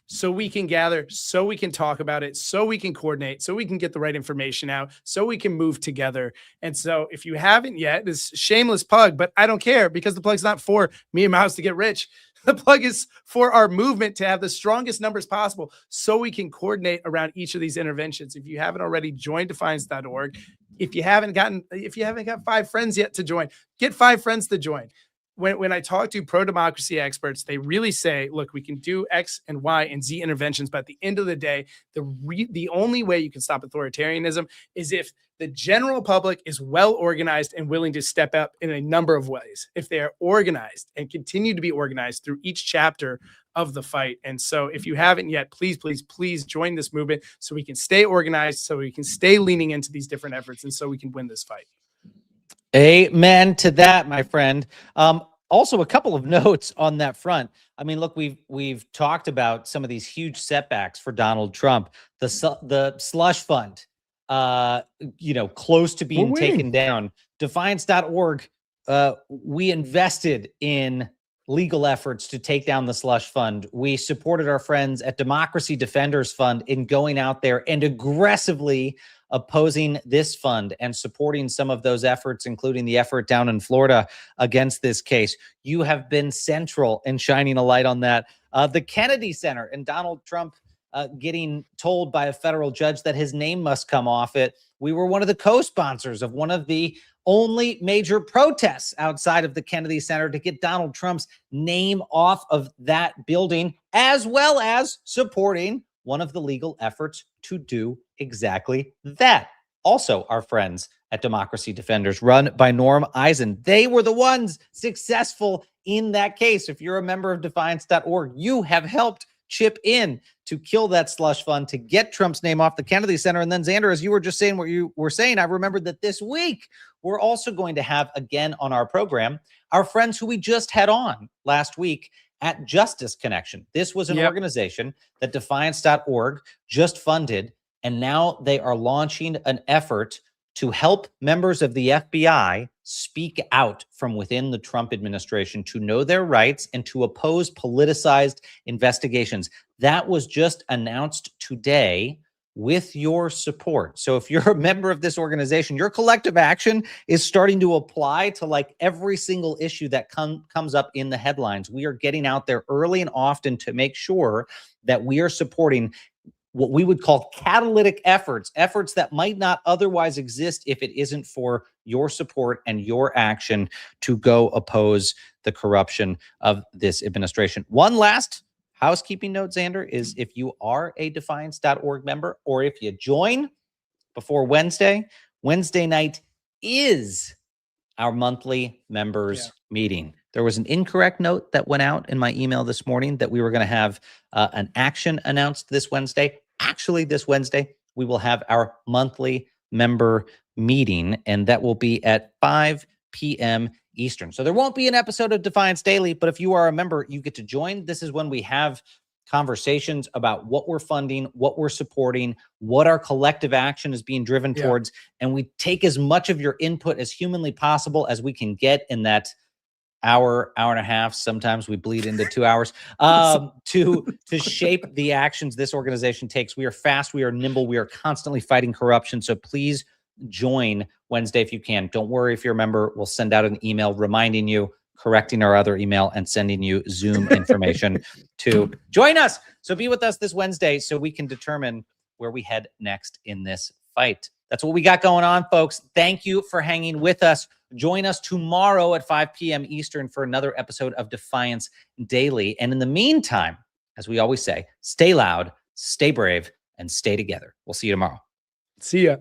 [SPEAKER 2] so we can gather, so we can talk about it, so we can coordinate, so we can get the right information out, so we can move together. And so if you haven't yet, this shameless plug, but I don't care because the plug's not for me and Miles to get rich. The plug is for our movement to have the strongest numbers possible so we can coordinate around each of these interventions. If you haven't already, join defiance.org. If you haven't got 5 friends yet to join, get 5 friends to join. When I talk to pro-democracy experts, they really say, look, we can do X and Y and Z interventions, but at the end of the day, the only way you can stop authoritarianism is if the general public is well organized and willing to step up in a number of ways. If they are organized and continue to be organized through each chapter of the fight. And so if you haven't yet, please, please, please join this movement so we can stay organized, so we can stay leaning into these different efforts, and so we can win this fight.
[SPEAKER 1] Amen to that, my friend. Also, a couple of notes on that front. I mean, look, we've talked about some of these huge setbacks for Donald Trump. The slush fund, close to being taken down. Defiance.org. We invested in legal efforts to take down the slush fund. We supported our friends at Democracy Defenders Fund in going out there and aggressively opposing this fund and supporting some of those efforts, including the effort down in Florida against this case. You have been central in shining a light on that. The Kennedy Center and Donald Trump getting told by a federal judge that his name must come off it. We were one of the co-sponsors of one of the only major protests outside of the Kennedy Center to get Donald Trump's name off of that building, as well as supporting one of the legal efforts to do exactly that. Also, our friends at Democracy Defenders, run by Norm Eisen, they were the ones successful in that case. If you're a member of Defiance.org, you have helped chip in to kill that slush fund, to get Trump's name off the Kennedy Center. And then, Xander, as you were just saying what you were saying, I remembered that this week we're also going to have again on our program our friends who we just had on last week at Justice Connection. This was an organization that Defiance.org just funded, and now they are launching an effort to help members of the FBI speak out from within the Trump administration, to know their rights and to oppose politicized investigations. That was just announced today with your support. So if you're a member of this organization, your collective action is starting to apply to like every single issue that comes up in the headlines. We are getting out there early and often to make sure that we are supporting what we would call catalytic efforts that might not otherwise exist if it isn't for your support and your action to go oppose the corruption of this administration. One last housekeeping note, Xander, is if you are a Defiance.org member, or if you join before Wednesday night is our monthly members meeting. There was an incorrect note that went out in my email this morning that we were going to have an action announced this Wednesday. Actually, this Wednesday, we will have our monthly member meeting, and that will be at 5 p.m. Eastern. So there won't be an episode of Defiance Daily, but if you are a member, you get to join. This is when we have conversations about what we're funding, what we're supporting, what our collective action is being driven towards, and we take as much of your input as humanly possible as we can get in that hour and a half. Sometimes we bleed into 2 hours to shape the actions this organization takes. We are fast, we are nimble, we are constantly fighting corruption. So please join Wednesday if you can. Don't worry if you're a member. We'll send out an email reminding you, correcting our other email, and sending you Zoom information to join us. So be with us this Wednesday so we can determine where we head next in this fight. That's what we got going on, folks. Thank you for hanging with us. Join us tomorrow at 5 p.m. Eastern for another episode of Defiance Daily. And in the meantime, as we always say, stay loud, stay brave, and stay together. We'll see you tomorrow.
[SPEAKER 2] See ya.